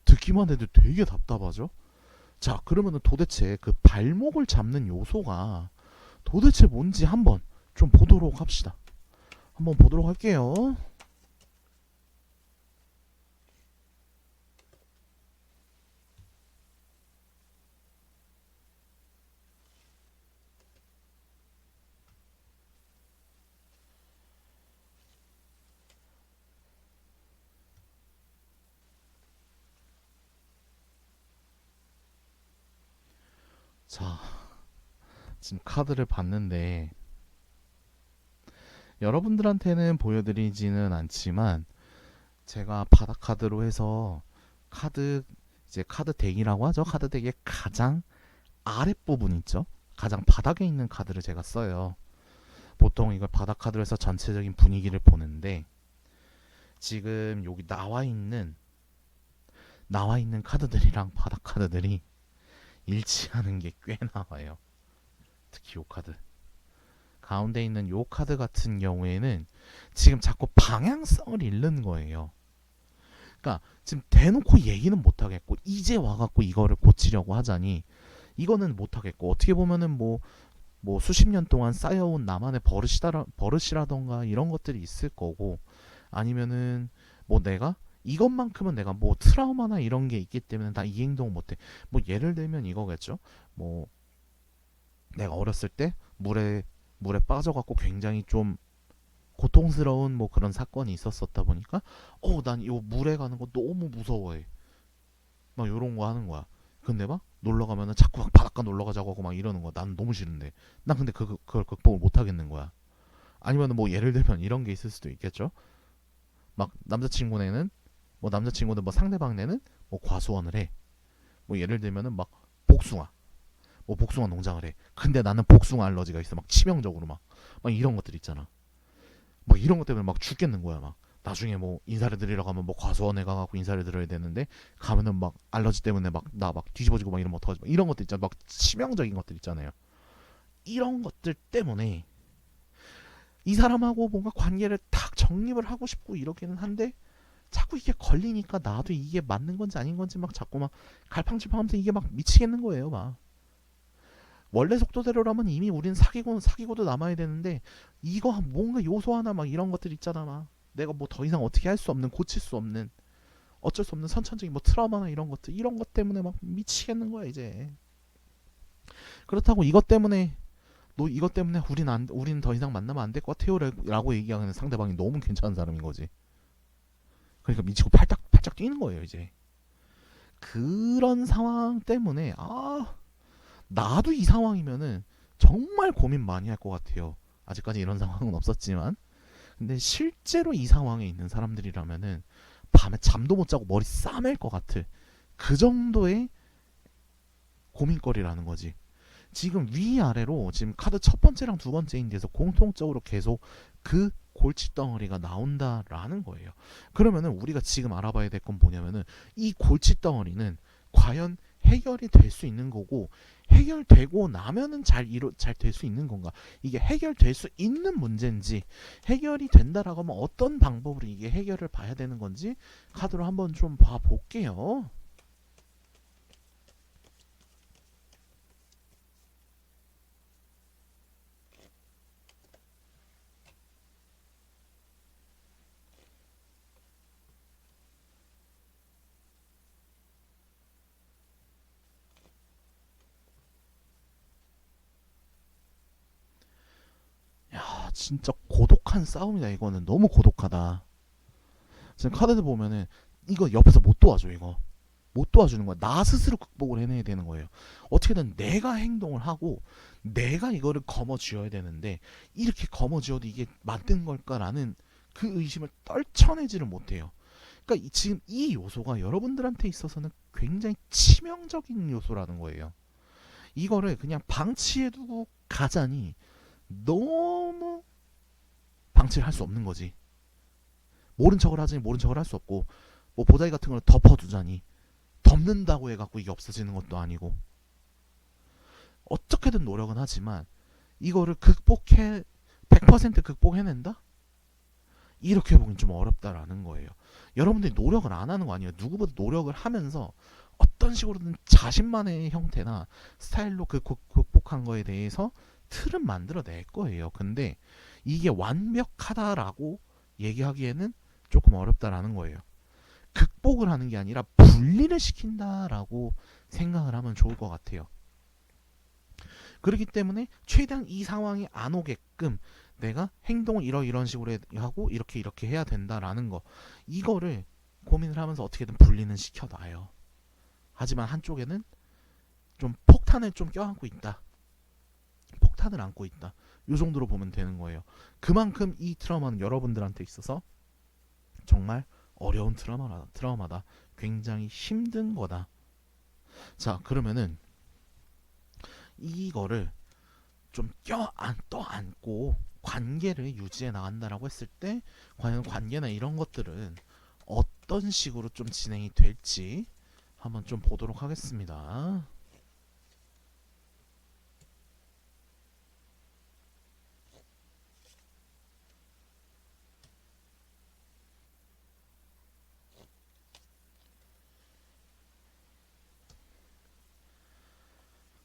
듣기만 해도 되게 답답하죠. 자 그러면은 도대체 그 발목을 잡는 요소가 도대체 뭔지 한번 좀 보도록 합시다. 한번 보도록 할게요. 자 지금 카드를 봤는데 여러분들한테는 보여드리지는 않지만 제가 바닥 카드로 해서 카드 이제 카드 덱이라고 하죠. 카드 덱의 가장 아랫부분 있죠. 가장 바닥에 있는 카드를 제가 써요. 보통 이걸 바닥 카드로 해서 전체적인 분위기를 보는데 지금 여기 나와 있는 카드들이랑 바닥 카드들이 일치하는 게 꽤 나와요. 특히 요 카드. 가운데 있는 요 카드 같은 경우에는 지금 자꾸 방향성을 잃는 거예요. 그러니까 지금 대놓고 얘기는 못 하겠고 이제 와갖고 이거를 고치려고 하자니 이거는 못 하겠고 어떻게 보면은 뭐 수십 년 동안 쌓여온 나만의 버릇이라던가 이런 것들이 있을 거고 아니면은 뭐 내가 이것만큼은 내가 뭐 트라우마나 이런 게 있기 때문에 나 이 행동 못해. 뭐 예를 들면 이거겠죠. 뭐 내가 어렸을 때 물에 빠져갖고 굉장히 좀 고통스러운 뭐 그런 사건이 있었었다 보니까 난 이 물에 가는 거 너무 무서워해. 막 요런 거 하는 거야. 근데 막 놀러 가면은 자꾸 막 바닷가 놀러 가자고 하고 막 이러는 거야. 난 너무 싫은데. 난 근데 그걸 극복을 못 하겠는 거야. 아니면 뭐 예를 들면 이런 게 있을 수도 있겠죠. 막 남자친구는 뭐 상대방네는 뭐 과수원을 해. 뭐 예를 들면은 막 복숭아. 뭐 복숭아 농장을 해. 근데 나는 복숭아 알러지가 있어. 막 치명적으로 막 이런 것들 있잖아. 막 이런 것 때문에 막 죽겠는 거야. 막 나중에 뭐 인사를 드리러 가면 뭐 과수원에 가갖고 인사를 드려야 되는데 가면은 막 알러지 때문에 막 나 막 뒤집어지고 막 이러면 어떡하지? 막 이런 것들 있잖아. 막 치명적인 것들 있잖아요. 이런 것들 때문에 이 사람하고 뭔가 관계를 딱 정립을 하고 싶고 이러기는 한데 자꾸 이게 걸리니까 나도 이게 맞는 건지 아닌 건지 막 자꾸 막 갈팡질팡하면서 이게 막 미치겠는 거예요. 막 원래 속도대로라면 이미 우린 사귀고도 남아야 되는데 이거 뭔가 요소 하나 막 이런 것들 있잖아. 막 내가 뭐 더 이상 어떻게 할 수 없는 고칠 수 없는 어쩔 수 없는 선천적인 뭐 트라우마나 이런 것들 이런 것 때문에 막 미치겠는 거야 이제. 그렇다고 이것 때문에 우리는 더 이상 만나면 안 될 것 같아요라고 얘기하는 상대방이 너무 괜찮은 사람인 거지. 그러니까 미치고 팔짝 뛰는 거예요 이제. 그런 상황 때문에 나도 이 상황이면은 정말 고민 많이 할 것 같아요. 아직까지 이런 상황은 없었지만 근데 실제로 이 상황에 있는 사람들이라면은 밤에 잠도 못 자고 머리 싸맬 것 같을 그 정도의 고민거리라는 거지. 지금 위아래로 지금 카드 첫 번째랑 두 번째인 데서 공통적으로 계속 그 골칫덩어리가 나온다라는 거예요. 그러면은 우리가 지금 알아봐야 될 건 뭐냐면은 이 골칫덩어리는 과연 해결이 될 수 있는 거고, 해결되고 나면은 잘 될 수 있는 건가? 이게 해결될 수 있는 문제인지, 해결이 된다라고 하면 어떤 방법으로 이게 해결을 봐야 되는 건지 카드로 한번 좀 봐볼게요. 야, 진짜 고독한 싸움이다. 이거는 너무 고독하다. 지금 카드들 보면은 이거 옆에서 못 도와줘. 이거 못 도와주는 거야. 나 스스로 극복을 해내야 되는 거예요. 어떻게든 내가 행동을 하고 내가 이거를 거머쥐어야 되는데, 이렇게 거머쥐어도 이게 맞는 걸까라는 그 의심을 떨쳐내지를 못해요. 그러니까 지금 이 요소가 여러분들한테 있어서는 굉장히 치명적인 요소라는 거예요. 이거를 그냥 방치해두고 가자니 너무 방치를 할 수 없는 거지. 모른 척을 하자니 모른 척을 할 수 없고, 뭐 보자기 같은 걸 덮어두자니 덮는다고 해갖고 이게 없어지는 것도 아니고, 어떻게든 노력은 하지만 이거를 100% 극복해낸다? 이렇게 보긴 좀 어렵다라는 거예요. 여러분들이 노력을 안 하는 거 아니에요. 누구보다 노력을 하면서 어떤 식으로든 자신만의 형태나 스타일로 극복한 거에 대해서 틀은 만들어낼 거예요. 근데 이게 완벽하다라고 얘기하기에는 조금 어렵다라는 거예요. 극복을 하는 게 아니라 분리를 시킨다라고 생각을 하면 좋을 것 같아요. 그렇기 때문에 최대한 이 상황이 안 오게끔 내가 행동을 이런 식으로 하고 이렇게 해야 된다라는 거, 이거를 고민을 하면서 어떻게든 분리는 시켜놔요. 하지만 한쪽에는 좀 폭탄을 좀 껴안고 있다. 폭탄을 안고 있다. 이 정도로 보면 되는 거예요. 그만큼 이 트라우마는 여러분들한테 있어서 정말 어려운 트라우마다. 굉장히 힘든 거다. 자, 그러면은 이거를 좀 떠안고 관계를 유지해 나간다라고 했을 때, 과연 관계나 이런 것들은 어떤 식으로 좀 진행이 될지 한번 좀 보도록 하겠습니다.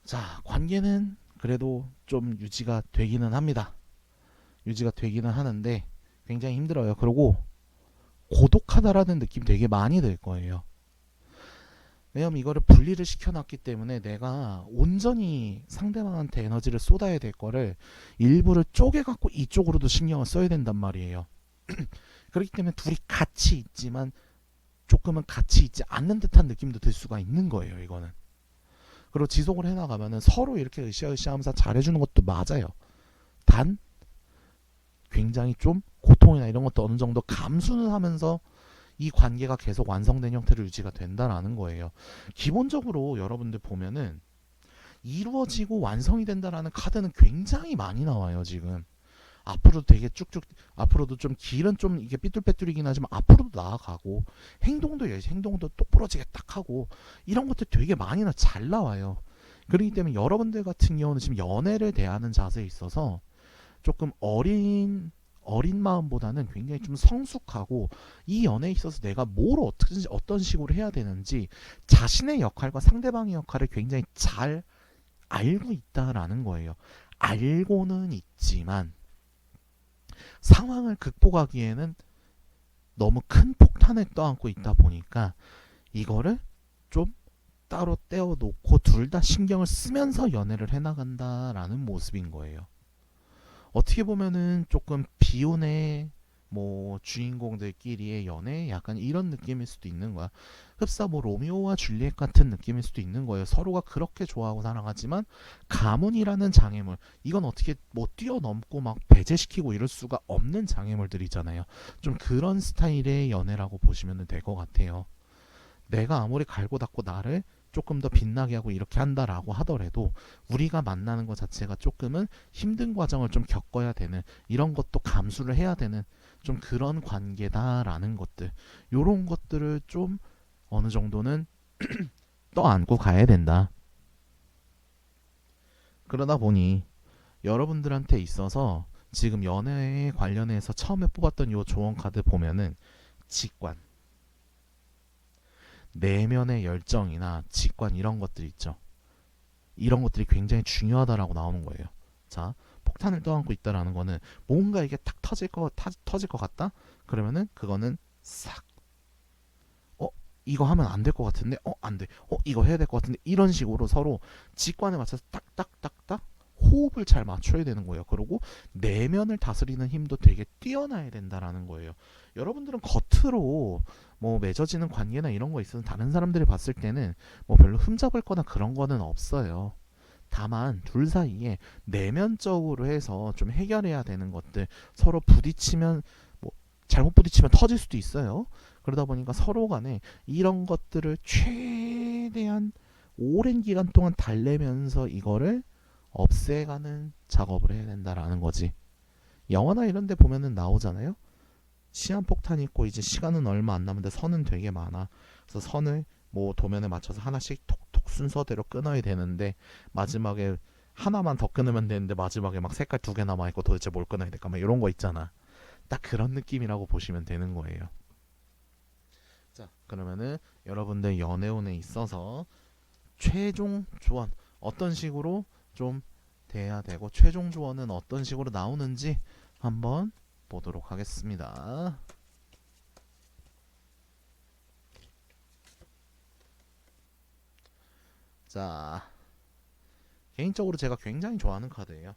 자, 관계는 그래도 좀 유지가 되기는 합니다. 유지가 되기는 하는데 굉장히 힘들어요. 그리고 고독하다라는 느낌 되게 많이 들 거예요. 왜냐면 이거를 분리를 시켜놨기 때문에 내가 온전히 상대방한테 에너지를 쏟아야 될 거를 일부를 쪼개갖고 이쪽으로도 신경을 써야 된단 말이에요. 그렇기 때문에 둘이 같이 있지만 조금은 같이 있지 않는 듯한 느낌도 들 수가 있는 거예요. 이거는. 그리고 지속을 해나가면은 서로 이렇게 으쌰으쌰하면서 잘해주는 것도 맞아요. 단 굉장히 좀 고통이나 이런 것도 어느 정도 감수는 하면서 이 관계가 계속 완성된 형태로 유지가 된다라는 거예요. 기본적으로 여러분들 보면은 이루어지고 완성이 된다라는 카드는 굉장히 많이 나와요. 지금 앞으로도 되게 쭉쭉, 앞으로도 좀 길은 좀 이게 삐뚤빼뚤이긴 하지만 앞으로도 나아가고, 행동도 똑부러지게 딱 하고, 이런 것들 되게 많이 잘 나와요. 그렇기 때문에 여러분들 같은 경우는 지금 연애를 대하는 자세에 있어서 조금 어린 마음보다는 굉장히 좀 성숙하고, 이 연애에 있어서 내가 뭘 어떤 식으로 해야 되는지 자신의 역할과 상대방의 역할을 굉장히 잘 알고 있다라는 거예요. 알고는 있지만 상황을 극복하기에는 너무 큰 폭탄을 떠안고 있다 보니까 이거를 좀 따로 떼어놓고 둘 다 신경을 쓰면서 연애를 해나간다라는 모습인 거예요. 어떻게 보면은 조금 비운의 뭐 주인공들끼리의 연애, 약간 이런 느낌일 수도 있는 거야. 흡사 뭐 로미오와 줄리엣 같은 느낌일 수도 있는 거예요. 서로가 그렇게 좋아하고 사랑하지만 가문이라는 장애물, 이건 어떻게 뭐 뛰어넘고 막 배제시키고 이럴 수가 없는 장애물들이잖아요. 좀 그런 스타일의 연애라고 보시면 될 것 같아요. 내가 아무리 갈고 닦고 나를 조금 더 빛나게 하고 이렇게 한다라고 하더라도 우리가 만나는 것 자체가 조금은 힘든 과정을 좀 겪어야 되는, 이런 것도 감수를 해야 되는 좀 그런 관계다라는 것들, 요런 것들을 좀 어느 정도는 떠안고 가야 된다. 그러다 보니 여러분들한테 있어서 지금 연애에 관련해서 처음에 뽑았던 요 조언 카드 보면은 직관, 내면의 열정이나 직관 이런 것들 있죠. 이런 것들이 굉장히 중요하다라고 나오는 거예요. 자, 폭탄을 떠안고 있다라는 거는 뭔가 이게 탁 터질 것 같다? 그러면은 그거는 싹, 이거 하면 안 될 것 같은데, 안 돼. 이거 해야 될 것 같은데, 이런 식으로 서로 직관에 맞춰서 딱딱딱딱 호흡을 잘 맞춰야 되는 거예요. 그리고 내면을 다스리는 힘도 되게 뛰어나야 된다라는 거예요. 여러분들은 겉으로 뭐 맺어지는 관계나 이런 거 있으면 다른 사람들이 봤을 때는 뭐 별로 흠잡을 거나 그런 거는 없어요. 다만 둘 사이에 내면적으로 해서 좀 해결해야 되는 것들, 서로 부딪히면 뭐 잘못 부딪히면 터질 수도 있어요. 그러다 보니까 서로 간에 이런 것들을 최대한 오랜 기간 동안 달래면서 이거를 없애가는 작업을 해야 된다라는 거지. 영화나 이런 데 보면은 나오잖아요. 시한폭탄이 있고 이제 시간은 얼마 안 남은데 선은 되게 많아. 그래서 선을 뭐 도면에 맞춰서 하나씩 톡톡 순서대로 끊어야 되는데 마지막에 하나만 더 끊으면 되는데 마지막에 막 색깔 두 개 남아있고 도대체 뭘 끊어야 될까 막 이런 거 있잖아. 딱 그런 느낌이라고 보시면 되는 거예요. 자, 그러면은 여러분들 연애운에 있어서 최종 조언 어떤 식으로 좀 돼야 되고 최종 조언은 어떤 식으로 나오는지 한번 보도록 하겠습니다. 자, 개인적으로 제가 굉장히 좋아하는 카드예요.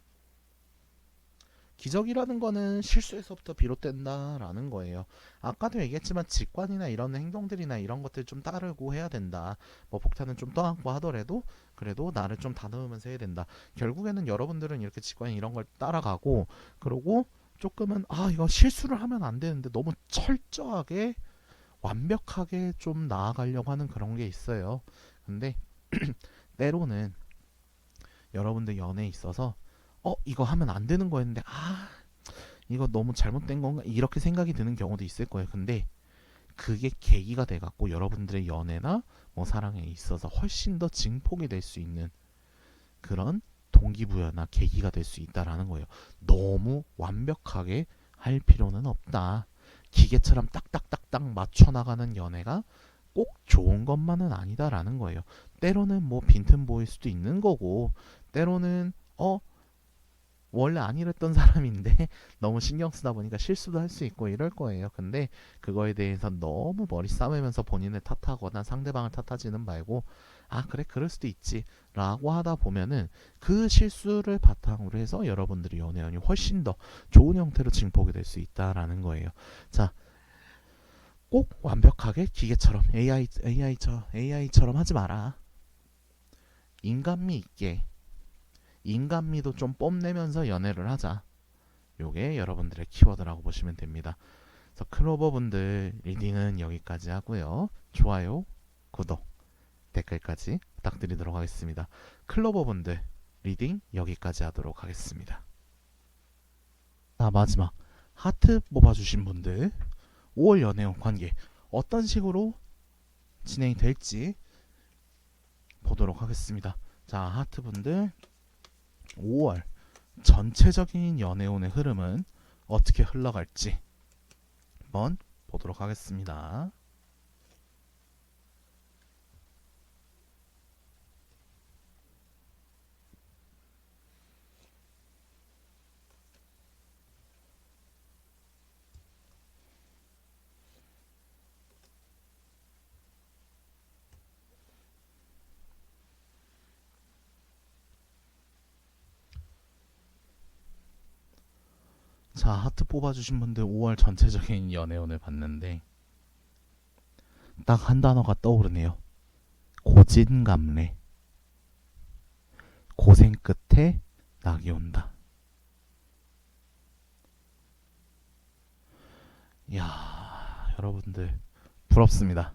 기적이라는 거는 실수에서부터 비롯된다라는 거예요. 아까도 얘기했지만 직관이나 이런 행동들이나 이런 것들 좀 따르고 해야 된다. 뭐 폭탄은 좀 떠안고 하더라도 그래도 나를 좀 다듬으면서 해야 된다. 결국에는 여러분들은 이렇게 직관 이런 걸 따라가고 그러고 조금은 이거 실수를 하면 안 되는데 너무 철저하게 완벽하게 좀 나아가려고 하는 그런 게 있어요. 근데 때로는 여러분들 연애에 있어서 이거 하면 안 되는 거였는데 이거 너무 잘못된 건가 이렇게 생각이 드는 경우도 있을 거예요. 근데 그게 계기가 돼 갖고 여러분들의 연애나 뭐 사랑에 있어서 훨씬 더 증폭이 될 수 있는 그런 동기부여나 계기가 될 수 있다라는 거예요. 너무 완벽하게 할 필요는 없다. 기계처럼 딱딱딱딱 맞춰 나가는 연애가 꼭 좋은 것만은 아니다라는 거예요. 때로는 뭐 빈틈 보일 수도 있는 거고 때로는 원래 안 이랬던 사람인데 너무 신경 쓰다 보니까 실수도 할 수 있고 이럴 거예요. 근데 그거에 대해서 너무 머리 싸매면서 본인을 탓하거나 상대방을 탓하지는 말고 그래 그럴 수도 있지 라고 하다 보면은 그 실수를 바탕으로 해서 여러분들의 연애운이 훨씬 더 좋은 형태로 증폭이 될 수 있다라는 거예요. 자, 꼭 완벽하게 기계처럼 AI처럼 하지 마라. 인간미 있게 인간미도 좀 뽐내면서 연애를 하자. 요게 여러분들의 키워드라고 보시면 됩니다. 그래서 클로버분들 리딩은 여기까지 하고요. 좋아요, 구독, 댓글까지 부탁드리도록 하겠습니다. 클로버분들 리딩 여기까지 하도록 하겠습니다. 마지막 하트 뽑아주신 분들 5월 연애운 관계 어떤 식으로 진행이 될지 보도록 하겠습니다. 자, 하트분들 5월 전체적인 연애운의 흐름은 어떻게 흘러갈지 한번 보도록 하겠습니다. 자, 하트 뽑아주신 분들 5월 전체적인 연애운을 봤는데 딱 한 단어가 떠오르네요. 고진감래. 고생 끝에 낙이 온다. 이야, 여러분들 부럽습니다.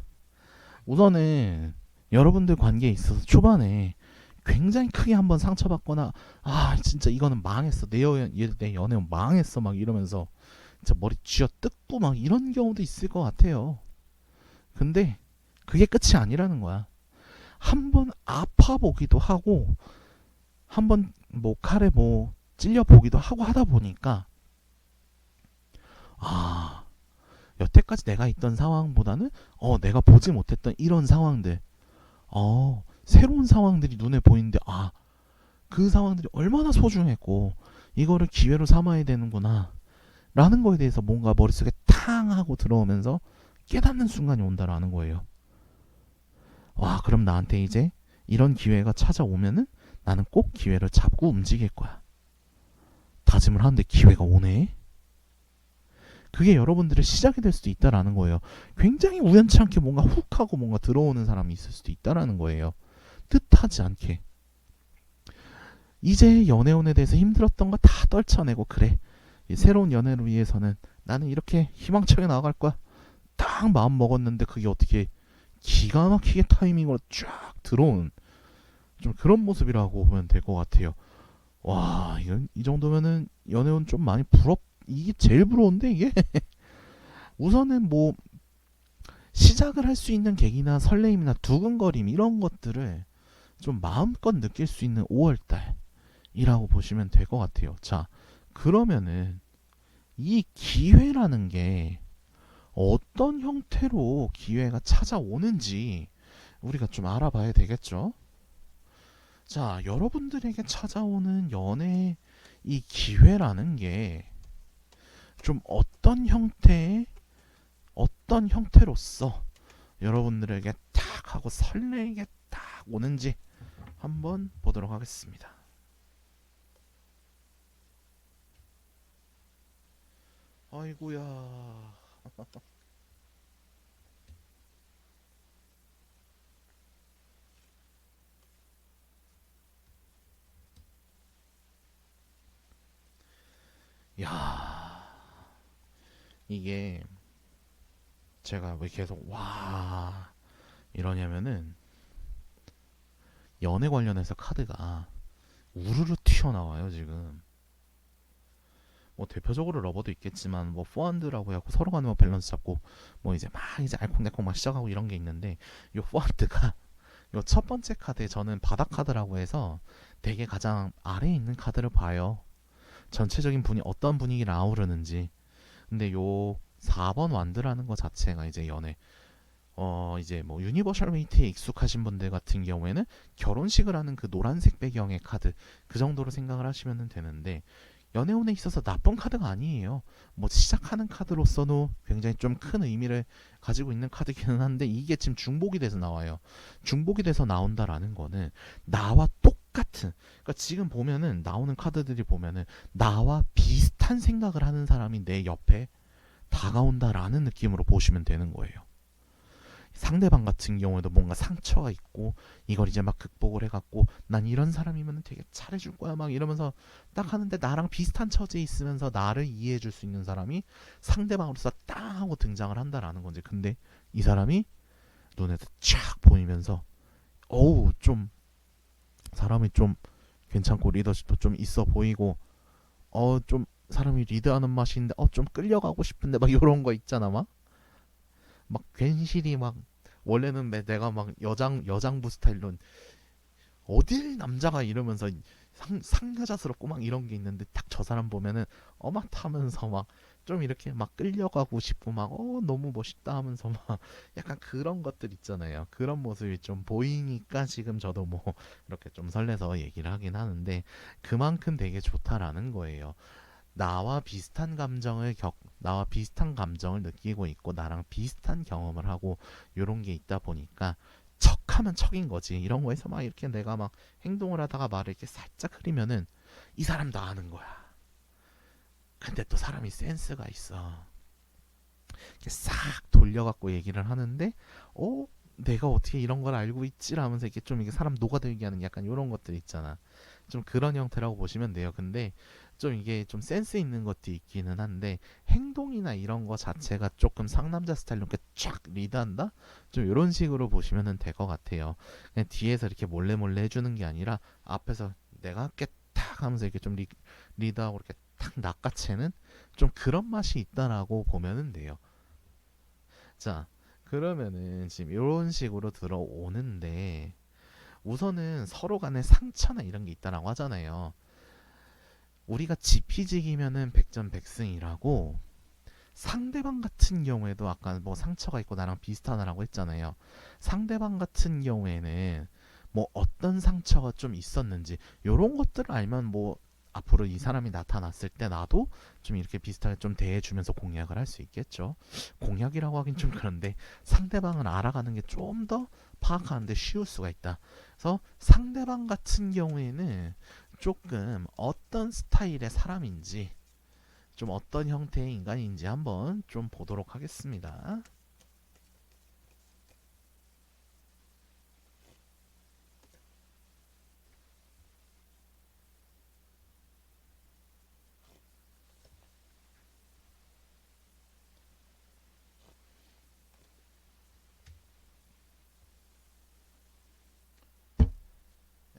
우선은 여러분들 관계에 있어서 초반에 굉장히 크게 한번 상처받거나 진짜 이거는 망했어 내 연애운 망했어 막 이러면서 진짜 머리 쥐어 뜯고 막 이런 경우도 있을 것 같아요. 근데 그게 끝이 아니라는 거야. 한번 아파 보기도 하고 한번 뭐 칼에 뭐 찔려 보기도 하고 하다 보니까 아, 여태까지 내가 있던 상황보다는 내가 보지 못했던 이런 상황들, 새로운 상황들이 눈에 보이는데 그 상황들이 얼마나 소중했고 이거를 기회로 삼아야 되는구나 라는 거에 대해서 뭔가 머릿속에 탕 하고 들어오면서 깨닫는 순간이 온다라는 거예요. 와, 그럼 나한테 이제 이런 기회가 찾아오면은 나는 꼭 기회를 잡고 움직일 거야. 다짐을 하는데 기회가 오네? 그게 여러분들의 시작이 될 수도 있다라는 거예요. 굉장히 우연치 않게 뭔가 훅 하고 뭔가 들어오는 사람이 있을 수도 있다라는 거예요. 뜻하지 않게. 이제 연애운에 대해서 힘들었던 거 다 떨쳐내고 그래. 새로운 연애를 위해서는 나는 이렇게 희망차게 나아갈 거야. 딱 마음 먹었는데 그게 어떻게 기가 막히게 타이밍으로 쫙 들어온 좀 그런 모습이라고 보면 될 것 같아요. 와, 이 정도면은 연애운 좀 많이 이게 제일 부러운데 이게 우선은 뭐 시작을 할 수 있는 계기나 설레임이나 두근거림 이런 것들을 좀 마음껏 느낄 수 있는 5월달이라고 보시면 될 것 같아요. 자, 그러면은 이 기회라는 게 어떤 형태로 기회가 찾아오는지 우리가 좀 알아봐야 되겠죠. 자, 여러분들에게 찾아오는 연애 이 기회라는 게 좀 어떤 형태로서 여러분들에게 탁 하고 설레게 딱 오는지 한번 보도록 하겠습니다. 아이고야. 야, 이게 제가 왜 계속 와 이러냐면은 연애 관련해서 카드가 우르르 튀어나와요 지금. 뭐 대표적으로 러버도 있겠지만 뭐 포핸드라고 해갖고 서로 간에 뭐 밸런스 잡고 뭐 이제 막 이제 알콩달콩 막 시작하고 이런 게 있는데 요 포핸드가 요 첫 번째 카드에 저는 바닥 카드라고 해서 되게 가장 아래에 있는 카드를 봐요. 전체적인 분위 어떤 분위기를 아우르는지. 근데 요 4번 완드라는 거 자체가 이제 연애 이제 뭐 유니버셜 웨이트에 익숙하신 분들 같은 경우에는 결혼식을 하는 그 노란색 배경의 카드 그 정도로 생각을 하시면 되는데 연애운에 있어서 나쁜 카드가 아니에요. 뭐 시작하는 카드로서도 굉장히 좀 큰 의미를 가지고 있는 카드기는 한데 이게 지금 중복이 돼서 나와요. 중복이 돼서 나온다라는 거는 나와 똑같은 그러니까 지금 보면은 나오는 카드들이 보면은 나와 비슷한 생각을 하는 사람이 내 옆에 다가온다라는 느낌으로 보시면 되는 거예요. 상대방 같은 경우에도 뭔가 상처가 있고 이걸 이제 막 극복을 해갖고 난 이런 사람이면 되게 잘해줄 거야 막 이러면서 딱 하는데 나랑 비슷한 처지에 있으면서 나를 이해해줄 수 있는 사람이 상대방으로서 딱 하고 등장을 한다라는 건지. 근데 이 사람이 눈에 쫙 보이면서 어우 좀 사람이 좀 괜찮고 리더십도 좀 있어 보이고 좀 사람이 리드하는 맛이 있는데 좀 끌려가고 싶은데 막 이런 거 있잖아. 막 괜시리 막 원래는 내가 막 여장부 스타일로 어딜 남자가 이러면서 상여자스럽고 막 이런 게 있는데 딱 저 사람 보면은 막 타면서 막 좀 이렇게 막 끌려가고 싶고 막 너무 멋있다 하면서 막 약간 그런 것들 있잖아요. 그런 모습이 좀 보이니까 지금 저도 뭐 이렇게 좀 설레서 얘기를 하긴 하는데 그만큼 되게 좋다라는 거예요. 나와 비슷한 감정을 느끼고 있고 나랑 비슷한 경험을 하고 요런 게 있다 보니까 척하면 척인 거지. 이런 거에서 막 이렇게 내가 막 행동을 하다가 말을 이렇게 살짝 흐리면은 이 사람도 아는 거야. 근데 또 사람이 센스가 있어. 이렇게 싹 돌려갖고 얘기를 하는데 내가 어떻게 이런 걸 알고 있지라면서 이렇게 좀 이게 사람 녹아들게 하는 약간 이런 것들 있잖아. 좀 그런 형태라고 보시면 돼요. 근데 좀 이게 좀 센스 있는 것도 있기는 한데 행동이나 이런 거 자체가 조금 상남자 스타일로 이렇게 쫙 리드한다? 좀 이런 식으로 보시면 될 것 같아요. 그냥 뒤에서 이렇게 몰래 몰래 해주는 게 아니라 앞에서 내가 할게 탁 하면서 이렇게 좀 리드하고 이렇게 탁 낚아채는 좀 그런 맛이 있다라고 보면 돼요. 자, 그러면은 지금 이런 식으로 들어오는데 우선은 서로 간에 상처나 이런 게 있다라고 하잖아요. 우리가 지피지기면은 백전백승이라고, 상대방 같은 경우에도 아까 뭐 상처가 있고 나랑 비슷하다라고 했잖아요. 상대방 같은 경우에는 뭐 어떤 상처가 좀 있었는지 요런 것들을 알면 뭐 앞으로 이 사람이 나타났을 때 나도 좀 이렇게 비슷하게 좀 대해주면서 공략을 할 수 있겠죠. 공략이라고 하긴 좀 그런데 상대방을 알아가는 게 좀 더 파악하는데 쉬울 수가 있다. 그래서 상대방 같은 경우에는 조금 어떤 스타일의 사람인지, 좀 어떤 형태의 인간인지 한번 좀 보도록 하겠습니다.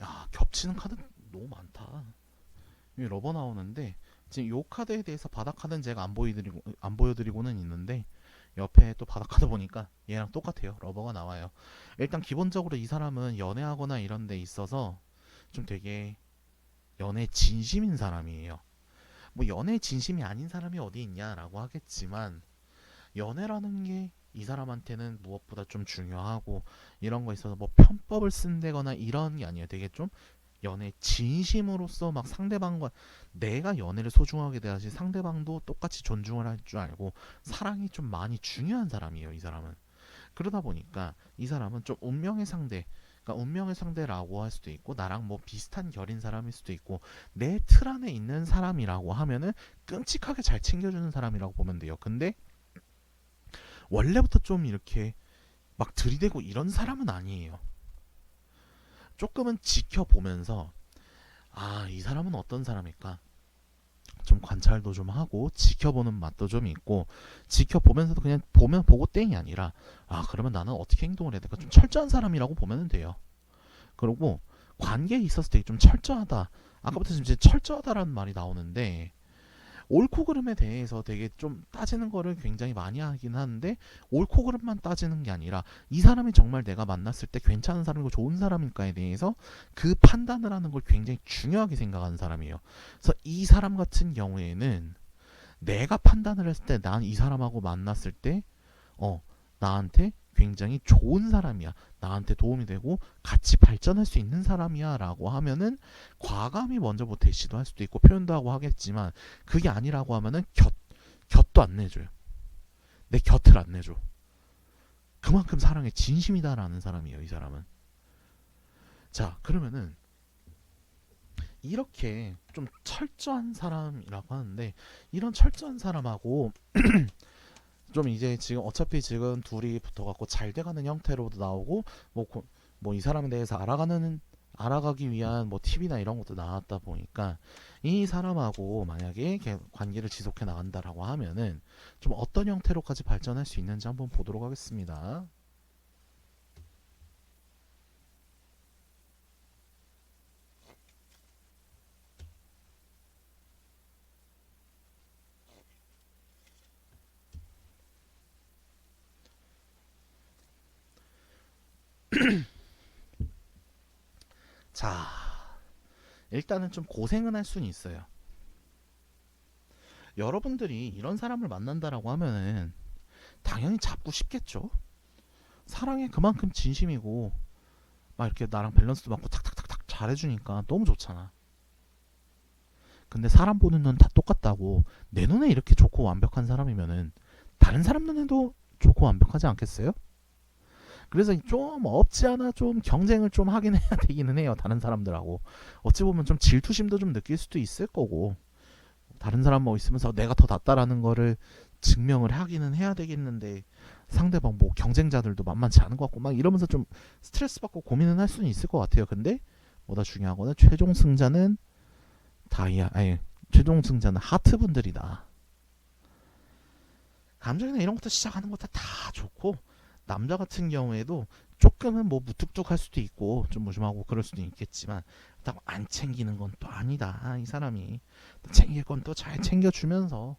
야, 겹치는 카드 너무 많다. 여기 러버 나오는데 지금 요 카드에 대해서 바닥 카드는 제가 안 보여드리고는 있는데, 옆에 또 바닥 카드 보니까 얘랑 똑같아요. 러버가 나와요. 일단 기본적으로 이 사람은 연애하거나 이런 데 있어서 좀 되게 연애 진심인 사람이에요. 뭐 연애 진심이 아닌 사람이 어디 있냐라고 하겠지만, 연애라는 게 이 사람한테는 무엇보다 좀 중요하고, 이런 거 있어서 뭐 편법을 쓴다거나 이런 게 아니에요. 되게 좀 연애 진심으로서 막 상대방과, 내가 연애를 소중하게 대하지 상대방도 똑같이 존중을 할 줄 알고 사랑이 좀 많이 중요한 사람이에요, 이 사람은. 그러다 보니까 이 사람은 좀 운명의 상대, 그러니까 운명의 상대라고 할 수도 있고 나랑 뭐 비슷한 결인 사람일 수도 있고, 내 틀 안에 있는 사람이라고 하면은 끔찍하게 잘 챙겨주는 사람이라고 보면 돼요. 근데 원래부터 좀 이렇게 막 들이대고 이런 사람은 아니에요. 조금은 지켜보면서, 아, 이 사람은 어떤 사람일까? 좀 관찰도 좀 하고 지켜보는 맛도 좀 있고, 지켜보면서도 그냥 보면 보고 땡이 아니라, 아, 그러면 나는 어떻게 행동을 해야 될까? 좀 철저한 사람이라고 보면 돼요. 그리고 관계에 있어서 되게 좀 철저하다. 아까부터 지금 이제 철저하다라는 말이 나오는데, 옳고 그름에 대해서 되게 좀 따지는 거를 굉장히 많이 하긴 하는데, 옳고 그름만 따지는 게 아니라 이 사람이 정말 내가 만났을 때 괜찮은 사람이고 좋은 사람일까에 대해서 그 판단을 하는 걸 굉장히 중요하게 생각하는 사람이에요. 그래서 이 사람 같은 경우에는 내가 판단을 했을 때 난 이 사람하고 만났을 때 어, 나한테 굉장히 좋은 사람이야, 나한테 도움이 되고 같이 발전할 수 있는 사람이야 라고 하면은, 과감히 먼저 뭐 대시도 할 수도 있고 표현도 하고 하겠지만, 그게 아니라고 하면은 곁도 안 내줘요. 내 곁을 안 내줘. 그만큼 사랑에 진심이다라는 사람이에요, 이 사람은. 자, 그러면은 이렇게 좀 철저한 사람이라고 하는데, 이런 철저한 사람하고 좀 이제 지금 어차피 지금 둘이 붙어갖고 잘 돼가는 형태로도 나오고, 뭐 뭐 이 사람에 대해서 알아가기 위한 뭐 팁이나 이런 것도 나왔다 보니까, 이 사람하고 만약에 관계를 지속해 나간다라고 하면은 좀 어떤 형태로까지 발전할 수 있는지 한번 보도록 하겠습니다. 자, 일단은 좀 고생은 할 수는 있어요. 여러분들이 이런 사람을 만난다라고 하면은 당연히 잡고 싶겠죠. 사랑에 그만큼 진심이고 막 이렇게 나랑 밸런스도 맞고 탁탁탁탁 잘해주니까 너무 좋잖아. 근데 사람 보는 눈 다 똑같다고, 내 눈에 이렇게 좋고 완벽한 사람이면은 다른 사람 눈에도 좋고 완벽하지 않겠어요? 그래서 좀 없지 않아 좀 경쟁을 좀 하긴 해야 되기는 해요, 다른 사람들하고. 어찌 보면 좀 질투심도 좀 느낄 수도 있을 거고, 다른 사람 뭐 있으면서 내가 더 낫다라는 거를 증명을 하기는 해야 되겠는데, 상대방 뭐 경쟁자들도 만만치 않은 것 같고 막 이러면서 좀 스트레스 받고 고민은 할 수는 있을 것 같아요. 근데 뭐다 중요한 거는 최종 승자는 아니, 최종 승자는 하트 분들이다. 감정이나 이런 것도 시작하는 것도 다 좋고, 남자 같은 경우에도 조금은 뭐 무뚝뚝할 수도 있고 좀 무심하고 그럴 수도 있겠지만, 그렇다고 안 챙기는 건 또 아니다. 이 사람이 챙길 건 또 잘 챙겨주면서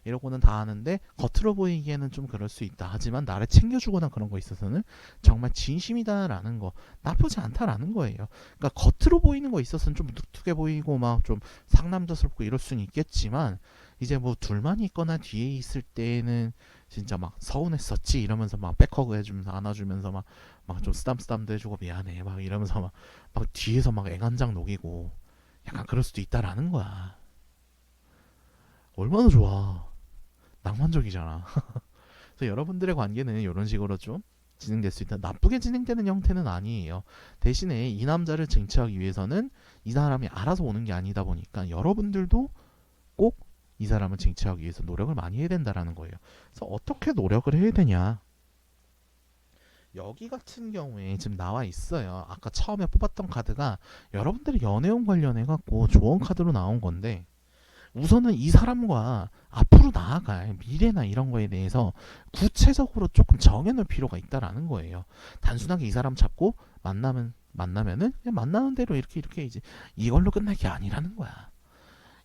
이러고는 다 하는데 겉으로 보이기에는 좀 그럴 수 있다. 하지만 나를 챙겨주거나 그런 거 있어서는 정말 진심이다라는 거, 나쁘지 않다라는 거예요. 그러니까 겉으로 보이는 거 있어서는 좀 뚝뚝해 보이고 막 좀 상남자스럽고 이럴 수는 있겠지만 이제 뭐 둘만 있거나 뒤에 있을 때는 진짜 막 서운했었지 이러면서 막 백허그 해주면서 안아주면서 막 좀 쓰담쓰담도 해주고 미안해 막 이러면서 막 뒤에서 막 애간장 녹이고 약간 그럴 수도 있다라는 거야. 얼마나 좋아. 낭만적이잖아. 그래서 여러분들의 관계는 이런 식으로 좀 진행될 수 있다. 나쁘게 진행되는 형태는 아니에요. 대신에 이 남자를 쟁취하기 위해서는 이 사람이 알아서 오는 게 아니다 보니까 여러분들도 꼭 이 사람을 쟁취하기 위해서 노력을 많이 해야 된다라는 거예요. 그래서 어떻게 노력을 해야 되냐? 여기 같은 경우에 지금 나와 있어요. 아까 처음에 뽑았던 카드가 여러분들의 연애운 관련해 갖고 조언 카드로 나온 건데 우선은 이 사람과 앞으로 나아갈 미래나 이런 거에 대해서 구체적으로 조금 정해놓을 필요가 있다라는 거예요. 단순하게 이 사람 잡고 만나면은 그냥 만나는 대로 이렇게 이제 이걸로 끝날 게 아니라는 거야.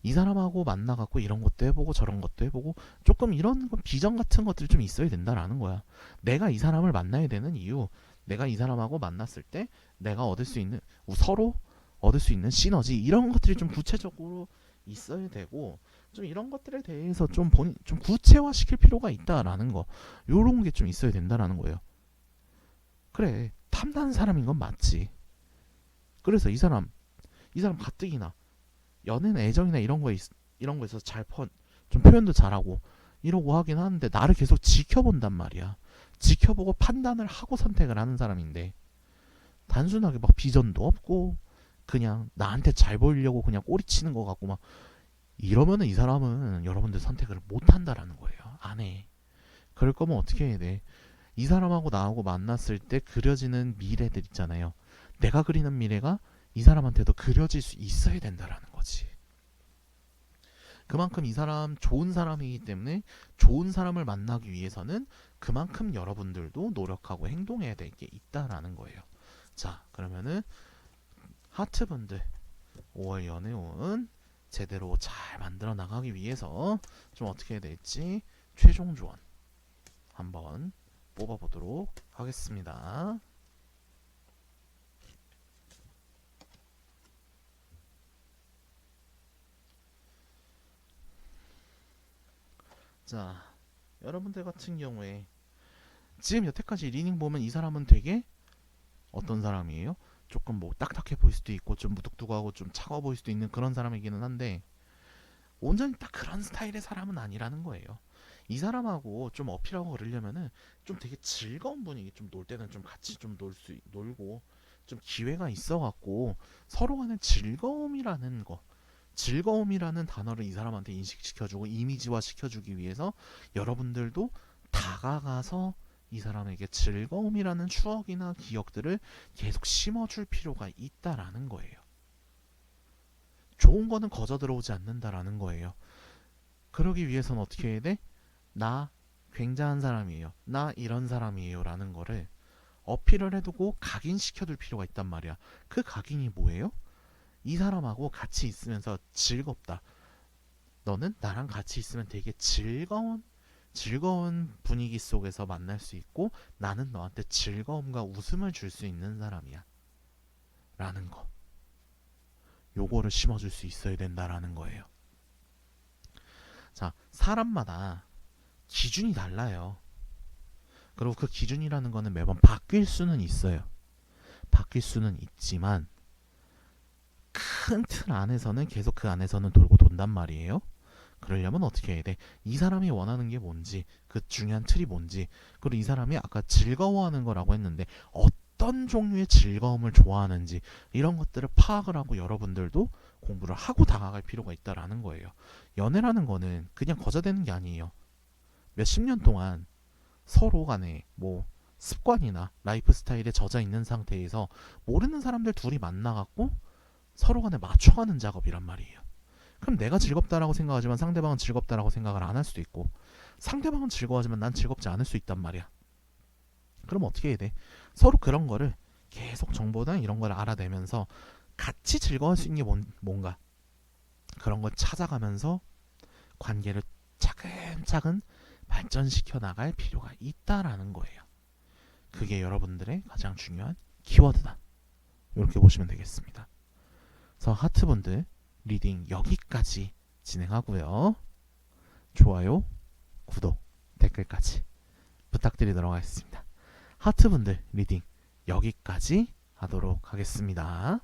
이 사람하고 만나갖고 이런 것도 해보고 저런 것도 해보고 조금 이런 비전 같은 것들이 좀 있어야 된다라는 거야. 내가 이 사람을 만나야 되는 이유, 내가 이 사람하고 만났을 때 내가 얻을 수 있는 서로 얻을 수 있는 시너지 이런 것들이 좀 구체적으로 있어야 되고 좀 이런 것들에 대해서 좀 구체화 시킬 필요가 있다라는 거 요런 게 좀 있어야 된다라는 거예요. 그래 탐나는 사람인 건 맞지. 그래서 이 사람 가뜩이나 연애나 애정이나 이런 거에서 좀 표현도 잘하고 이러고 하긴 하는데 나를 계속 지켜본단 말이야. 지켜보고 판단을 하고 선택을 하는 사람인데 단순하게 막 비전도 없고 그냥 나한테 잘 보이려고 그냥 꼬리치는 것 같고 막 이러면은 이 사람은 여러분들 선택을 못 한다라는 거예요. 안 해. 그럴 거면 어떻게 해야 돼? 이 사람하고 나하고 만났을 때 그려지는 미래들 있잖아요. 내가 그리는 미래가 이 사람한테도 그려질 수 있어야 된다라는 거지. 그만큼 이 사람 좋은 사람이기 때문에 좋은 사람을 만나기 위해서는 그만큼 여러분들도 노력하고 행동해야 될 게 있다라는 거예요. 자, 그러면은 하트분들 5월 연애운 제대로 잘 만들어 나가기 위해서 좀 어떻게 해야 될지 최종 조언 한번 뽑아보도록 하겠습니다. 자, 여러분들 같은 경우에 지금 여태까지 리닝 보면 이 사람은 되게 어떤 사람이에요? 조금 뭐 딱딱해 보일 수도 있고 좀 무뚝뚝하고 좀 차가워 보일 수도 있는 그런 사람이기는 한데 온전히 딱 그런 스타일의 사람은 아니라는 거예요. 이 사람하고 좀 어필하고 그러려면은 좀 되게 즐거운 분위기 좀 놀 때는 좀 같이 좀 놀고 좀 기회가 있어갖고 서로 간의 즐거움이라는 단어를 이 사람한테 인식시켜주고 이미지화 시켜주기 위해서 여러분들도 다가가서 이 사람에게 즐거움이라는 추억이나 기억들을 계속 심어줄 필요가 있다라는 거예요. 좋은 거는 거저 들어오지 않는다라는 거예요. 그러기 위해서는 어떻게 해야 돼? 나 굉장한 사람이에요. 나 이런 사람이에요. 라는 거를 어필을 해두고 각인시켜둘 필요가 있단 말이야. 그 각인이 뭐예요? 이 사람하고 같이 있으면서 즐겁다. 너는 나랑 같이 있으면 되게 즐거운 분위기 속에서 만날 수 있고 나는 너한테 즐거움과 웃음을 줄 수 있는 사람이야. 라는 거. 요거를 심어줄 수 있어야 된다라는 거예요. 자, 사람마다 기준이 달라요. 그리고 그 기준이라는 거는 매번 바뀔 수는 있어요. 바뀔 수는 있지만 큰 틀 안에서는 계속 그 안에서는 돌고 돈단 말이에요. 그러려면 어떻게 해야 돼? 이 사람이 원하는 게 뭔지, 그 중요한 틀이 뭔지, 그리고 이 사람이 아까 즐거워하는 거라고 했는데 어떤 종류의 즐거움을 좋아하는지 이런 것들을 파악을 하고 여러분들도 공부를 하고 다가갈 필요가 있다라는 거예요. 연애라는 거는 그냥 거저되는 게 아니에요. 몇십 년 동안 서로 간에 뭐 습관이나 라이프 스타일에 젖어 있는 상태에서 모르는 사람들 둘이 만나갖고 서로 간에 맞춰가는 작업이란 말이에요. 그럼 내가 즐겁다라고 생각하지만 상대방은 즐겁다라고 생각을 안 할 수도 있고 상대방은 즐거워하지만 난 즐겁지 않을 수 있단 말이야. 그럼 어떻게 해야 돼? 서로 그런 거를 계속 정보나 이런 걸 알아내면서 같이 즐거워할 수 있는 게 뭔가 그런 걸 찾아가면서 관계를 차근차근 발전시켜 나갈 필요가 있다라는 거예요. 그게 여러분들의 가장 중요한 키워드다. 이렇게 보시면 되겠습니다. 그래서 하트분들 리딩 여기까지 진행하고요. 좋아요, 구독, 댓글까지 부탁드리도록 하겠습니다. 하트분들 리딩 여기까지 하도록 하겠습니다.